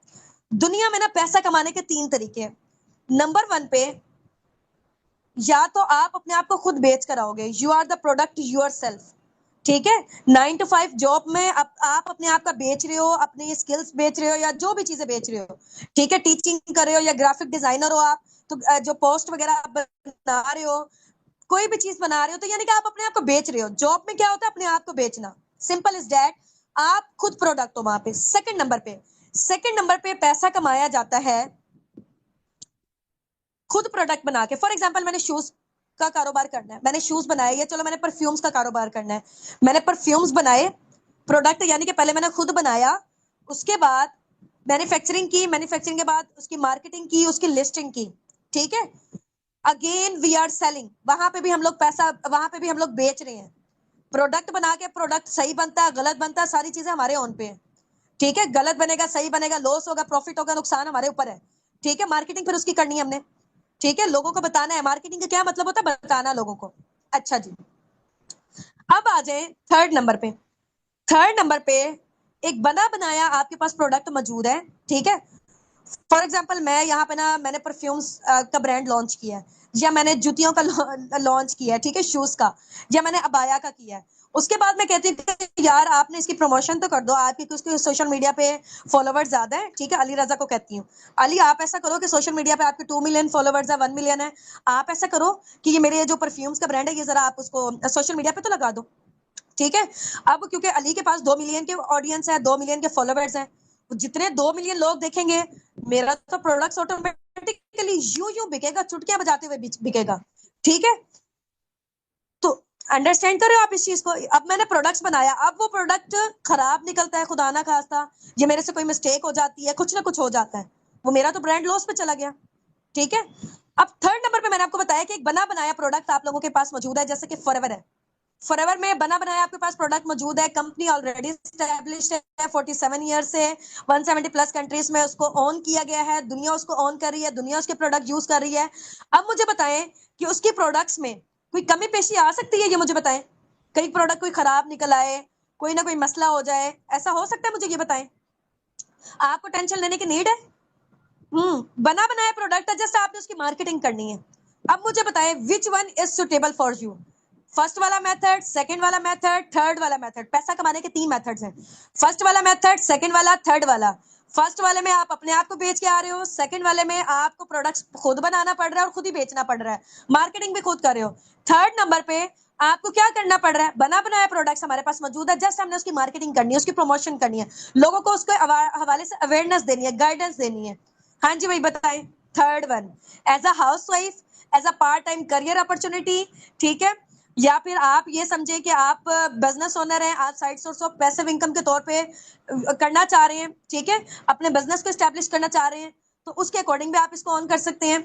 दुनिया में ना पैसा कमाने के 3 तरीके हैं। नंबर 1 पे, या तो आप अपने आप को खुद बेच कर आओगे, you are the product yourself, ठीक है। 9 to 5 जॉब में आप अपने आप का बेच रहे हो, अपनी स्किल्स बेच रहे हो, या जो भी चीजें बेच रहे हो, ठीक है। टीचिंग कर रहे हो या ग्राफिक डिजाइनर हो आप, तो जो पोस्ट वगैरह आप बना रहे हो, कोई भी चीज बना रहे हो, तो यानी कि आप अपने आप को बेच रहे हो। जॉब में क्या होता है? अपने आप को बेचना, सिंपल इज दैट। आप खुद प्रोडक्ट हो वहां पे। सेकंड नंबर पे पैसा कमाया जाता है खुद प्रोडक्ट बना के। फॉर एग्जाम्पल, मैंने शूज का कारोबार करना है, मैंने शूज बनाए, या चलो मैंने परफ्यूम्स का कारोबार करना है, मैंने परफ्यूम्स बनाए, प्रोडक्ट यानी कि पहले मैंने खुद बनाया, उसके बाद मैन्युफैक्चरिंग की, मैन्युफैक्चरिंग के बाद उसकी मार्केटिंग की, उसकी लिस्टिंग की, ठीक है। अगेन वी आर सेलिंग, वहां पे भी हम लोग पैसा, वहां पे भी हम लोग बेच रहे हैं। प्रोडक्ट बना के, प्रोडक्ट सही बनता है, गलत बनता है, सारी चीजें हमारे ऑन पे है, ठीक है। गलत बनेगा, सही बनेगा, लॉस होगा, प्रॉफिट होगा, नुकसान हमारे ऊपर है, ठीक है। मार्केटिंग फिर उसकी करनी है हमने, ठीक है। लोगों को बताना है। मार्केटिंग का क्या मतलब होता है? बताना लोगों को। अच्छा जी, अब आ जाए थर्ड नंबर पे। थर्ड नंबर पे एक बना बनाया आपके पास प्रोडक्ट मौजूद है, ठीक है। फॉर एग्जाम्पल, मैं यहाँ पे ना, मैंने परफ्यूम्स का ब्रांड लॉन्च किया है, या मैंने जूतियों का लॉन्च किया है, ठीक है, शूज का, या मैंने अबाया का किया है। उसके बाद मैं कहती हूँ कि यार आपने इसकी प्रमोशन तो कर दो, आपकी उसके सोशल मीडिया पे फॉलोवर्स ज्यादा है, ठीक है। अली रजा को कहती हूँ, अली आप ऐसा करो कि सोशल मीडिया पे आपके 2 मिलियन फॉलोवर्स है, 1 मिलियन है, आप ऐसा करो कि ये मेरे जो परफ्यूम्स का ब्रांड है, ये जरा आप उसको सोशल मीडिया पे तो लगा दो, ठीक है। अब क्योंकि अली के पास 2 मिलियन के ऑडियंस है, 2 मिलियन के फॉलोवर्स हैं, जितने 2 मिलियन लोग देखेंगे, मेरा तो प्रोडक्ट ऑटोमेटिकली यूं यूं बिकेगा, चुटकियां बजाते हुए बिकेगा, ठीक है। तो अंडरस्टैंड कर रहे हो आप इस चीज को? अब मैंने प्रोडक्ट्स बनाया, अब वो प्रोडक्ट खराब निकलता है, खुदा ना खास्ता, ये मेरे से कोई मिस्टेक हो जाती है, कुछ ना कुछ हो जाता है, वो मेरा तो ब्रांड लॉस पे चला गया, ठीक है। अब थर्ड नंबर पे मैंने आपको बताया कि एक बना बनाया प्रोडक्ट आप लोगों के पास मौजूद है, जैसे कि फॉरएवर है। फॉरएवर में बना बनाया आपके पास प्रोडक्ट मौजूद है, कंपनी ऑलरेडी स्टैब्लिश्ड है, 47 ईयर से 170+ कंट्रीज में उसको ऑन किया गया है, दुनिया उसको ऑन कर रही है, दुनिया उसके प्रोडक्ट यूज कर रही है। अब मुझे बताएं कि उसकी प्रोडक्ट्स में कोई कमी पेशी आ सकती है? ये मुझे बताएं, कई प्रोडक्ट कोई खराब निकल आए, कोई ना कोई मसला हो जाए, ऐसा हो सकता है? मुझे ये बताएं, आपको टेंशन लेने की नीड है? बना बनाया प्रोडक्ट है, जस्ट आपने उसकी मार्केटिंग करनी है। अब मुझे बताएं which one is suitable for you. First वाला मेथड, सेकंड वाला मेथड, थर्ड वाला मेथड। पैसा कमाने के 3 मेथड्स हैं, फर्स्ट वाला मेथड, सेकंड वाला, थर्ड वाला। फर्स्ट वाले में आप अपने आप को बेच के आ रहे हो, सेकंड वाले में आपको प्रोडक्ट्स खुद बनाना पड़ रहा है और खुद ही बेचना पड़ रहा है, मार्केटिंग भी खुद कर रहे हो। थर्ड नंबर पे आपको क्या करना पड़ रहा है? बना बनाया प्रोडक्ट्स हमारे पास मौजूद है, जस्ट हमने उसकी मार्केटिंग करनी है, उसकी प्रमोशन करनी है, लोगों को उसके हवाले से अवेयरनेस देनी है, गाइडेंस देनी है। हाँ जी भाई बताएं। Third one, as a housewife, as a part time career opportunity, ठीक है। या फिर आप ये समझे कि आप बिजनेस ओनर हैं, आप side source of passive income के तौर पे करना चाह रहे हैं, ठीक है, अपने बिजनेस को स्टैब्लिश करना चाह रहे हैं, तो उसके अकॉर्डिंग भी आप इसको ऑन कर सकते हैं।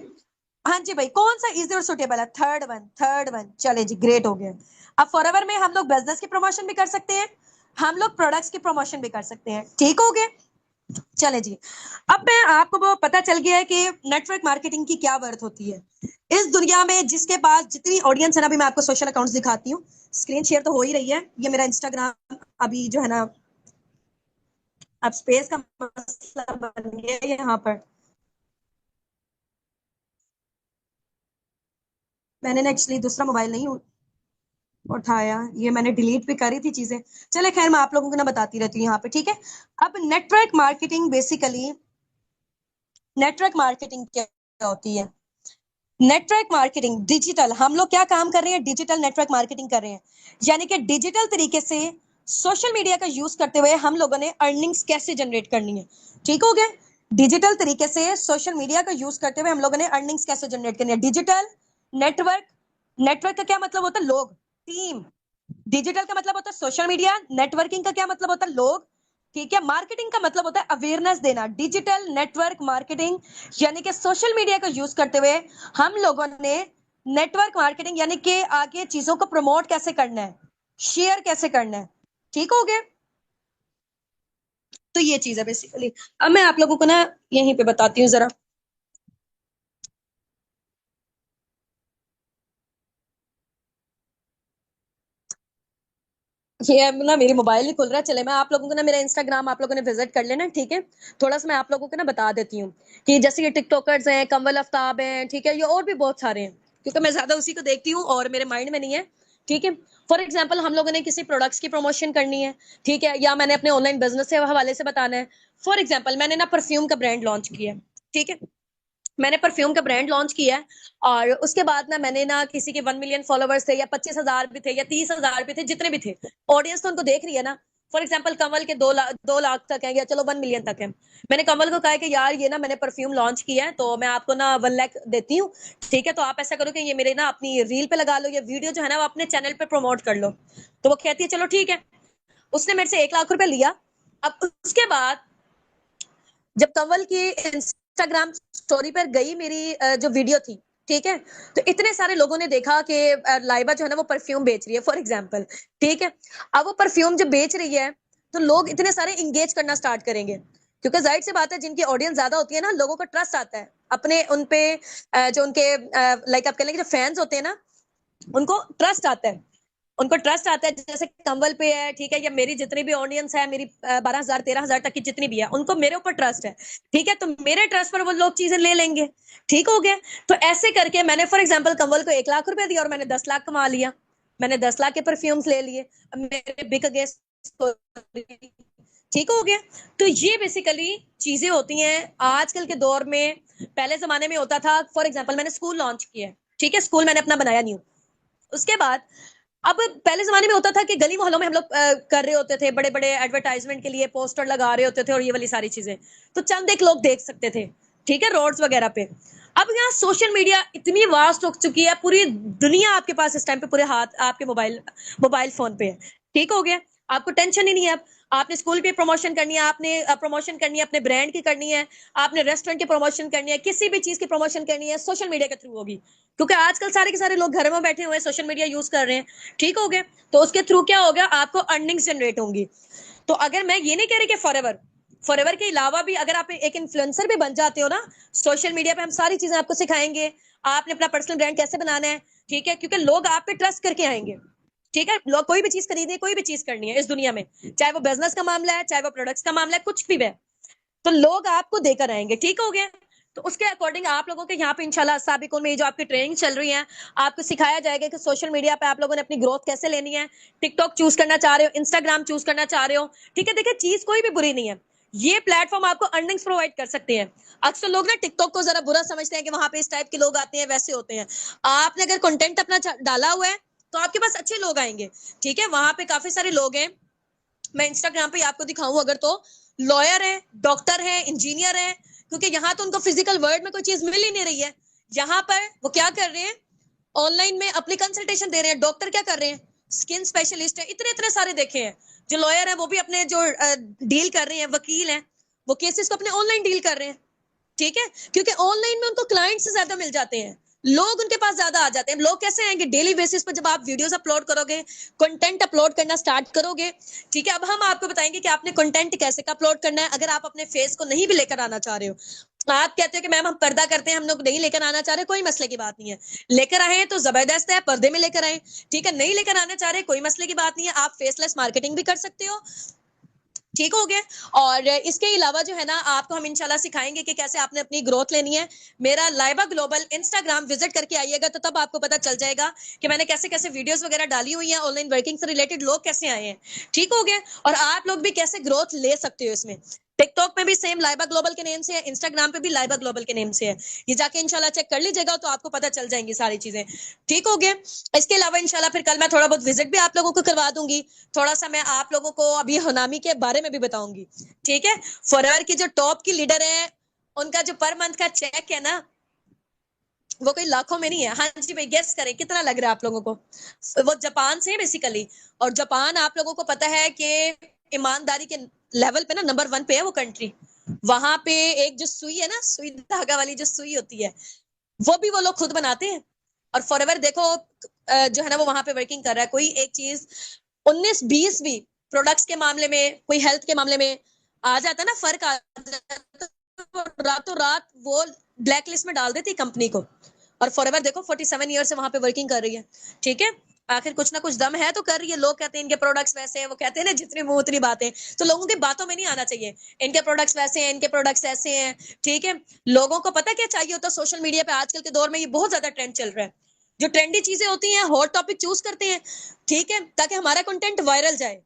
हाँ जी भाई, कौन सा इजी और सुटेबल है? थर्ड वन, थर्ड वन, चले जी, ग्रेट हो गया। अब फॉरएवर में हम लोग बिजनेस की प्रमोशन भी कर सकते हैं, हम लोग प्रोडक्ट्स की प्रमोशन भी कर सकते हैं, ठीक हो गया। चले जी, अब मैं आपको वो पता चल गया है कि नेटवर्क मार्केटिंग की क्या वर्थ होती है इस दुनिया में, जिसके पास जितनी ऑडियंस है ना। अभी मैं आपको सोशल अकाउंट्स दिखाती हूँ, स्क्रीन शेयर तो हो ही रही है, ये मेरा इंस्टाग्राम अभी जो है ना, अब स्पेस का मसला बन गया है यहाँ पर। मैंने ना एक्चुअली दूसरा मोबाइल नहीं उठाया, ये मैंने डिलीट भी करी थी चीजें। चले खैर, मैं आप लोगों को ना बताती रहती हूँ यहाँ पे, ठीक है। अब network marketing basically, network marketing क्या होती है? नेटवर्क मार्केटिंग डिजिटल, हम लोग क्या काम कर रहे हैं? डिजिटल नेटवर्क मार्केटिंग कर रहे हैं, यानी कि डिजिटल तरीके से सोशल मीडिया का यूज करते हुए हम लोगों ने अर्निंग्स कैसे जनरेट करनी है। ठीक हो गया? डिजिटल तरीके से सोशल मीडिया का यूज करते हुए हम लोगों ने अर्निंग्स कैसे जनरेट करनी है। डिजिटल नेटवर्क, नेटवर्क का क्या मतलब होता है? लोग, टीम। डिजिटल का मतलब होता है सोशल मीडिया, नेटवर्किंग का क्या मतलब होता है? लोग। ठीक है, मार्केटिंग का मतलब होता है अवेयरनेस देना। डिजिटल नेटवर्क मार्केटिंग यानी कि सोशल मीडिया का यूज करते हुए हम लोगों ने नेटवर्क मार्केटिंग यानी कि आगे चीजों को प्रमोट कैसे करना है, शेयर कैसे करना है। ठीक हो गया? तो ये चीज है बेसिकली। अब मैं आप लोगों को ना यहीं पे बताती हूँ जरा। ये ना मेरी मोबाइल नहीं खुल रहा है। चले, मैं आप लोगों को ना मेरा इंस्टाग्राम आप लोगों ने विजिट कर लेना, ठीक है। थोड़ा सा मैं आप लोगों को ना बता देती हूँ कि जैसे ये टिकटॉकर्स हैं, कंवल आफ्ताब हैं, ठीक है, ये और भी बहुत सारे हैं, क्योंकि मैं ज्यादा उसी को देखती हूँ और मेरे माइंड में नहीं है। ठीक है। फॉर एग्जाम्पल, हम लोगों ने किसी प्रोडक्ट्स की प्रमोशन करनी है, ठीक है, या मैंने अपने ऑनलाइन बिजनेस से हवाले से बताना है। फॉर एग्जाम्पल, मैंने ना परफ्यूम का ब्रांड लॉन्च किया है, ठीक है। मैंने परफ्यूम का ब्रांड लॉन्च किया है, और उसके बाद ना मैंने ना किसी के 1 मिलियन फॉलोवर्स थे, या 25,000 भी थे, या 30,000 भी थे, जितने भी थे, ऑडियंस तो उनको देख रही है ना। फॉर एग्जाम्पल, कमल के 2 लाख तक है, या चलो 1 मिलियन तक है। मैंने कमल को कहा कि यार ये ना मैंने परफ्यूम लॉन्च किया है, तो मैं आपको ना 1 लाख देती हूँ, ठीक है। तो आप ऐसा करो कि ये मेरे ना अपनी रील पे लगा लो, या वीडियो जो है ना वो अपने चैनल पे प्रमोट कर लो। तो वो कहती है चलो ठीक है। उसने मेरे से 1 लाख रुपए लिया। अब उसके बाद जब कंवल की इंस्टाग्राम स्टोरी पर गई मेरी जो वीडियो थी, ठीक है, तो इतने सारे लोगों ने देखा कि लाइबा जो है ना वो परफ्यूम बेच रही है, फॉर एग्जाम्पल, ठीक है। अब वो परफ्यूम जब बेच रही है, तो लोग इतने सारे इंगेज करना स्टार्ट करेंगे, क्योंकि जाहिर सी बात है, जिनकी ऑडियंस ज्यादा होती है ना, लोगों को ट्रस्ट आता है अपने उन पे, जो उनके लाइक आप कह लेंगे जो फैंस होते हैं ना, उनको ट्रस्ट आता है। उनको ट्रस्ट आता है, जैसे कंवल पे है, ठीक है, या मेरी जितनी भी ऑडियंस है, मेरी 12,000 13,000 तक की जितनी भी है, उनको मेरे ऊपर ट्रस्ट है, ठीक है। तो मेरे ट्रस्ट पर वो लोग चीजें ले लेंगे। ठीक हो गया? तो ऐसे करके मैंने फॉर एग्जाम्पल कंवल को 1 लाख रुपए दिया, और मैंने 10 लाख कमा लिया। मैंने 10 लाख के परफ्यूम्स ले लिए, अब मेरे बिक गए। ठीक हो गया? तो ये बेसिकली चीजें होती हैं आजकल के दौर में। पहले जमाने में होता था, फॉर एग्जाम्पल मैंने स्कूल लॉन्च किया है, ठीक है, स्कूल मैंने अपना बनाया नहीं हूँ। उसके बाद, अब पहले जमाने में होता था कि गली मोहल्लों में हम लोग कर रहे होते थे, बड़े बड़े एडवर्टाइजमेंट के लिए पोस्टर लगा रहे होते थे, और ये वाली सारी चीजें, तो चंद एक लोग देख सकते थे, ठीक है, रोड्स वगैरह पे। अब यहाँ सोशल मीडिया इतनी वास्ट हो चुकी है, पूरी दुनिया आपके पास इस टाइम पे, पूरे हाथ आपके मोबाइल मोबाइल फोन पे है। ठीक हो गया? आपको टेंशन ही नहीं है। अब आपने स्कूल की प्रमोशन करनी है, आपने प्रमोशन करनी है, अपने ब्रांड की करनी है, आपने रेस्टोरेंट की प्रमोशन करनी है, किसी भी चीज की प्रमोशन करनी है, सोशल मीडिया के थ्रू होगी, क्योंकि आजकल सारे के सारे लोग घर में बैठे हुए हैं, सोशल मीडिया यूज कर रहे हैं। ठीक हो गया? तो उसके थ्रू क्या होगा, आपको अर्निंग्स जनरेट होंगी। तो अगर मैं ये नहीं कह रही कि फॉरएवर, फॉरएवर के अलावा भी अगर आप एक इन्फ्लुएंसर भी बन जाते हो ना, सोशल मीडिया पे हम सारी चीजें आपको सिखाएंगे, आपने अपना पर्सनल ब्रांड कैसे बनाना है, ठीक है, क्योंकि लोग आप पे ट्रस्ट करके आएंगे। ठीक है, लोग कोई भी चीज खरीदे, कोई भी चीज करनी है इस दुनिया में, चाहे वो बिजनेस का मामला है, चाहे वो प्रोडक्ट्स का मामला है, कुछ भी है, तो लोग आपको देकर आएंगे। ठीक हो गया? तो उसके अकॉर्डिंग आप लोगों के यहाँ पे इंशाल्लाह साबिकुल में जो आपकी ट्रेनिंग चल रही है, आपको सिखाया जाएगा कि सोशल मीडिया पे आप लोगों ने अपनी ग्रोथ कैसे लेनी है। टिकटॉक चूज करना चाह रहे हो, इंस्टाग्राम चूज करना चाह रहे हो, ठीक है, देखिए चीज कोई भी बुरी नहीं है। ये प्लेटफॉर्म आपको अर्निंग्स प्रोवाइड कर सकते हैं। अक्सर लोग ना टिकटॉक को जरा बुरा समझते हैं कि वहां पे इस टाइप के लोग आते हैं, वैसे होते हैं। आपने अगर कंटेंट अपना डाला हुआ है, तो आपके पास अच्छे लोग आएंगे। ठीक है, वहां पे काफी सारे लोग हैं, मैं इंस्टाग्राम पे आपको दिखाऊं अगर, तो लॉयर है, डॉक्टर है, इंजीनियर है, क्योंकि यहाँ तो उनको फिजिकल वर्ल्ड में कोई चीज मिल ही नहीं रही है। यहाँ पर वो क्या कर रहे हैं, ऑनलाइन में अपनी कंसल्टेशन दे रहे हैं। डॉक्टर क्या कर रहे हैं, स्किन स्पेशलिस्ट है, इतने इतने सारे देखे हैं। जो लॉयर है वो भी अपने जो डील कर रहे हैं, वकील हैं, वो केसेस को अपने ऑनलाइन डील कर रहे हैं। ठीक है, क्योंकि ऑनलाइन में उनको क्लाइंट से ज्यादा मिल जाते हैं, लोग उनके पास ज्यादा आ जाते हैं। लोग कैसे आएंगे, डेली बेसिस पर जब आप वीडियोस अपलोड करोगे, कंटेंट अपलोड करना स्टार्ट करोगे। ठीक है, अब हम आपको बताएंगे कि आपने कंटेंट कैसे का अपलोड करना है। अगर आप अपने फेस को नहीं भी लेकर आना चाह रहे हो, आप कहते हो कि मैम हम पर्दा करते हैं, हम लोग नहीं लेकर आना चाह रहे, कोई मसले की बात नहीं है। लेकर आए तो जबरदस्त है, पर्दे में लेकर आए। ठीक है, नहीं लेकर आना चाह रहे, कोई मसले की बात नहीं है, आप फेसलेस मार्केटिंग भी कर सकते हो। ठीक हो गया। और इसके अलावा जो है ना, आपको हम इंशाल्लाह सिखाएंगे कि कैसे आपने अपनी ग्रोथ लेनी है। मेरा लाइबा ग्लोबल इंस्टाग्राम विजिट करके आइएगा, तो तब आपको पता चल जाएगा कि मैंने कैसे कैसे वीडियोस वगैरह डाली हुई हैं, ऑनलाइन वर्किंग से रिलेटेड लोग कैसे आए हैं। ठीक हो गया। और आप लोग भी कैसे ग्रोथ ले सकते हो इसमें। टिकटॉक में भी सेम लाइबा ग्लोबल के नेम से है, इंस्टाग्राम पे भी लाइबा ग्लोबल के नेम से है। ये जाके इंशाल्लाह चेक कर लीजिएगा, तो आपको पता चल जाएंगी सारी चीजें। ठीक हो गया। इसके अलावा इंशाल्लाह फिर कल मैं थोड़ा बहुत विजिट भी आप लोगों को करवा दूंगी। थोड़ा सा मैं आप लोगों को अभी हुनामी के बारे में भी बताऊंगी। ठीक है। फॉरएवर की जो टॉप की लीडर है, उनका जो पर मंथ का चेक है ना, वो कोई लाखों में नहीं है। हाँ जी भाई, गेस करें कितना लग रहा है आप लोगों को। वो जापान से है बेसिकली। और जापान आप लोगों को पता है कि ईमानदारी के लेवल पे ना नंबर 1 पे है वो कंट्री। वहां पे एक जो सुई है ना, सुई धागा वाली जो सुई होती है, वो भी वो लोग खुद बनाते हैं। और फॉरएवर देखो जो है ना, वो वहां पे वर्किंग कर रहा है। कोई एक चीज 19-20 भी प्रोडक्ट्स के मामले में, कोई हेल्थ के मामले में आ जाता ना, फर्क आ जाता, तो रातों रात वो ब्लैक लिस्ट में डाल देती कंपनी को। और फॉरएवर देखो 47 ईयर से वहां पे वर्किंग कर रही है। ठीक है। आखिर कुछ ना कुछ दम है तो कर रही है। लोग कहते हैं इनके प्रोडक्ट्स वैसे हैं, वो कहते हैं ना जितनी मुंह उतनी बातें। तो लोगों की बातों में नहीं आना चाहिए। इनके प्रोडक्ट्स वैसे हैं, इनके प्रोडक्ट्स ऐसे हैं। ठीक है। लोगों को पता क्या चाहिए होता है सोशल मीडिया पे आजकल के दौर में, ये बहुत ज्यादा ट्रेंड चल रहा है। जो ट्रेंडी चीजें होती हैं, हॉट टॉपिक चूज करते हैं। ठीक है, ताकि हमारा कंटेंट वायरल जाए।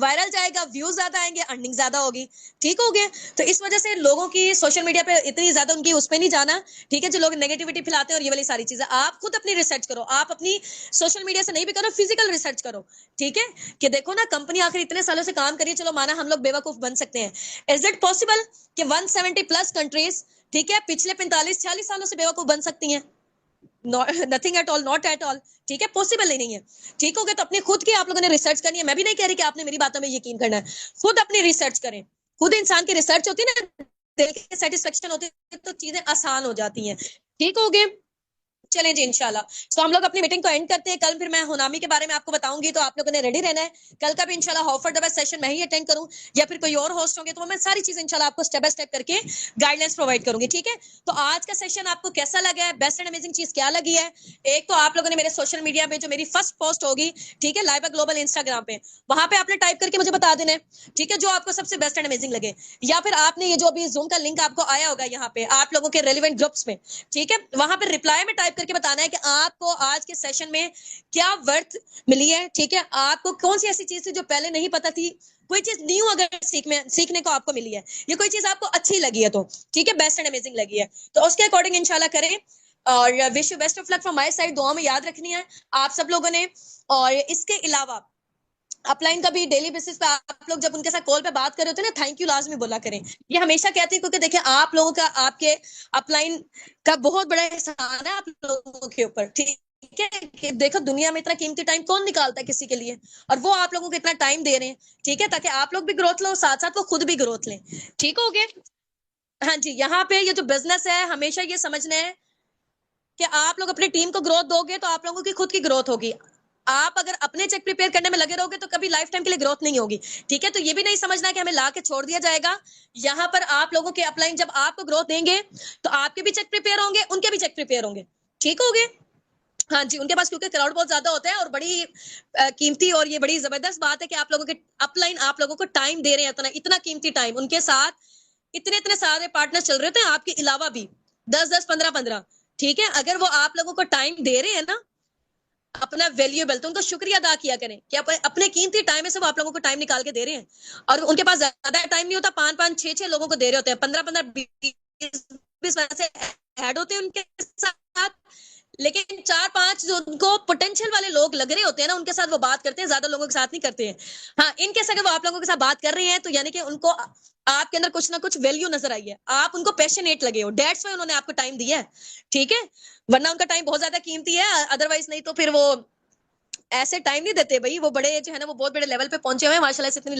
वायरल जाएगा, व्यूज ज्यादा आएंगे, अर्निंग ज्यादा होगी। ठीक हो गया। तो इस वजह से लोगों की सोशल मीडिया पे इतनी ज्यादा उनकी उस पर नहीं जाना। ठीक है। जो लोग नेगेटिविटी फैलाते हैं और ये वाली सारी चीजें, आप खुद अपनी रिसर्च करो। आप अपनी सोशल मीडिया से नहीं भी करो, फिजिकल रिसर्च करो। ठीक है। कि देखो ना, कंपनी आखिर इतने सालों से काम करिए, चलो माना हम लोग बेवकूफ बन सकते हैं। इज इट पॉसिबल कि 170 प्लस कंट्रीज, ठीक है, पिछले 45-46 सालों से बेवकूफ बन सकती हैं? Nothing at all, not at all. ठीक है, पॉसिबल ही नहीं है। ठीक हो गया। तो अपनी खुद की आप लोगों ने रिसर्च करनी है। मैं भी नहीं कह रही कि आपने मेरी बातों में यकीन करना है। खुद अपनी रिसर्च करें। खुद इंसान की रिसर्च होती है ना, दिल की सेटिस्फेक्शन होती है, तो चीजें आसान हो जाती हैं। ठीक हो गए। चलें जी इंशाल्लाह। तो हम लोग अपनी मीटिंग को एंड करते हैं। कल फिर मैं हुनामी के बारे में आपको बताऊंगी, तो आप लोगों ने रेडी रहना है। कल का भी इंशाल्लाह ऑफर द बेस्ट सेशन मैं ही अटेंड करूं, या फिर कोई और होस्ट होंगे, तो मैं सारी चीज इंशाल्लाह आपको स्टेप बाय स्टेप करके गाइडलाइंस प्रोवाइड करूंगी। ठीक है। तो आज का सेशन आपको कैसा लगा है, बेस्ट एंड अमेजिंग चीज क्या लगी है? एक तो आप लोगों ने मेरे सोशल मीडिया पे जो मेरी फर्स्ट पोस्ट होगी, ठीक है, लाइबा ग्लोबल इंस्टाग्राम पे, वहां पे आपने टाइप करके मुझे बता देना है। ठीक है, जो आपको सबसे बेस्ट एंड अमेजिंग लगे। या फिर आपने ये जो अभी जूम का लिंक आपको आया होगा यहाँ पे आप लोगों के रेलिवेंट ग्रुप्स में, ठीक है, वहां पर रिप्लाई में टाइप करके बताना है कि आपको आज के सेशन में क्या वर्थ मिली है। ठीक है। आपको कौन सी ऐसी चीज थी जो पहले नहीं पता थी, कोई चीज न्यू अगर सीखने को आपको मिली है, ये कोई चीज आपको अच्छी लगी है, तो ठीक है, बेस्ट एंड अमेजिंग लगी है, तो उसके अकॉर्डिंग इंशाल्लाह करें। और wish you best of luck from my side. दुआ में याद रखनी है आप सब लोगों ने। और इसके अलावा अपलाइन का भी डेली बेसिस पे आप लोग जब उनके साथ कॉल पे बात कर रहे होते हैं ना, थैंक यू लाजमी बोला करें। ये हमेशा कहती है, क्योंकि देखिए आप लोगों का, आपके अपलाइन का बहुत बड़ा एहसान है आप लोगों के ऊपर। ठीक है। कि देखो दुनिया में इतना कीमती टाइम कौन निकालता है किसी के लिए, और वो आप लोगों को इतना टाइम दे रहे हैं। ठीक है। ताकि आप लोग भी ग्रोथ लो, साथ साथ वो खुद भी ग्रोथ लें। ठीक हो गए। हाँ जी, यहाँ पे ये जो बिजनेस है, हमेशा ये समझना है कि आप लोग अपनी टीम को ग्रोथ दोगे तो आप लोगों की खुद की ग्रोथ होगी। आप अगर अपने चेक प्रिपेयर करने में लगे रहोगे तो कभी लाइफ टाइम के लिए ग्रोथ नहीं होगी। ठीक है। तो ये भी नहीं समझना कि हमें ला के छोड़ दिया जाएगा। यहाँ पर आप लोगों के अपलाइन जब आपको ग्रोथ देंगे, तो आपके भी चेक प्रिपेयर होंगे, उनके भी चेक प्रिपेयर होंगे। ठीक हो गए। हाँ जी, उनके पास क्योंकि क्राउड बहुत ज्यादा होता है, और बड़ी कीमती, और ये बड़ी जबरदस्त बात है कि आप लोगों के अपलाइन आप लोगों को टाइम दे रहे हैं, इतना इतना कीमती टाइम उनके साथ। इतने इतने सारे पार्टनर चल रहे थे आपके अलावा भी, 10-10, 15-15। ठीक है। अगर वो आप लोगों को टाइम दे रहे हैं ना, अपना वैल्यूएबल, तो उनका शुक्रिया अदा किया करें कि अपने कीमती टाइम में से वो आप लोगों को टाइम निकाल के दे रहे हैं। और उनके पास ज्यादा टाइम नहीं होता, 5-5, 6-6 लोगों को दे रहे होते हैं, 15-15, 20 वैसे ऐड होते हैं उनके साथ। लेकिन 4-5 जो उनको पोटेंशियल वाले लोग लग रहे होते हैं ना, उनके साथ वो बात करते हैं, ज्यादा लोगों के साथ नहीं करते हैं। हाँ, इनकेस अगर वो आप लोगों के साथ बात कर रहे हैं, तो यानी कि उनको आपके अंदर कुछ ना कुछ वैल्यू नजर आई है, आप उनको पैशनेट लगे हो, डेट्स वाई उन्होंने आपको टाइम दिया है। ठीक है। वरना उनका टाइम बहुत ज्यादा कीमती है, अदरवाइज नहीं तो फिर वो ऐसे टाइम नहीं देते भाई। वो बड़े जो है ना, वो बहुत बड़े लेवल पे पहुंचे हुए हैं माशाल्लाह से, इतनी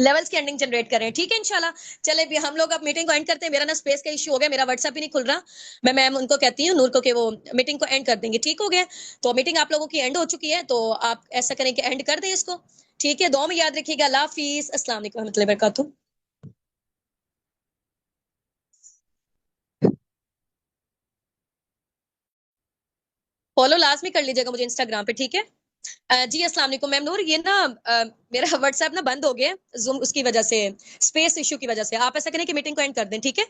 लेवल्स की अर्निंग जनरेट कर रहे हैं। ठीक है इंशाल्लाह। चले भी हम लोग अब मीटिंग को एंड करते हैं। मेरा ना स्पेस का इशू हो गया, मेरा व्हाट्सएप ही नहीं खुल रहा। मैं मैम उनको कहती हूँ, नूर को, कि वो मीटिंग को एंड कर देंगे। ठीक हो गया। तो मीटिंग आप लोगों की एंड हो चुकी है, तो आप ऐसा करें कि एंड कर दें इसको। ठीक है। दुआ में याद रखिएगा। अल्लाह हाफिज, अस्सलाम वालेकुम रहमतुल्लाहि व बरकातहू। फॉलो लाजमी कर लीजिएगा मुझे इंस्टाग्राम पे। ठीक है। जी अस्सलाम वालेकुम मैम नूर, ये ना मेरा व्हाट्सएप ना बंद हो गया जूम उसकी वजह से, स्पेस इशू की वजह से। आप ऐसा करें कि मीटिंग को एंड कर दें, ठीक है?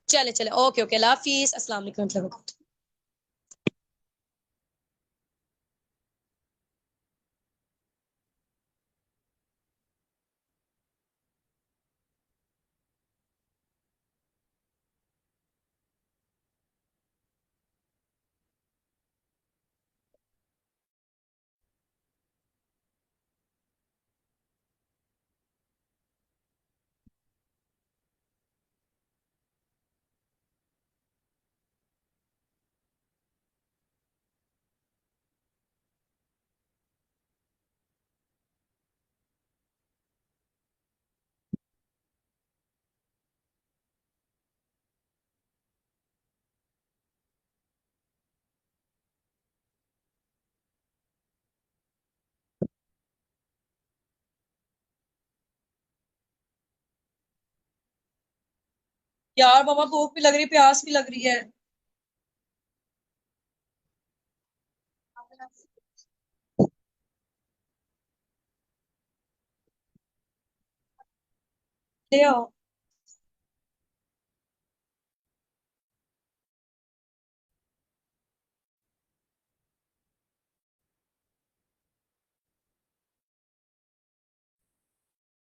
चले चले, ओके ओके, अल्लाह हाफिज, अस्सलाम वालेकुम। यार मामा भूख भी लग रही, प्यास भी लग रही है। ले आओ।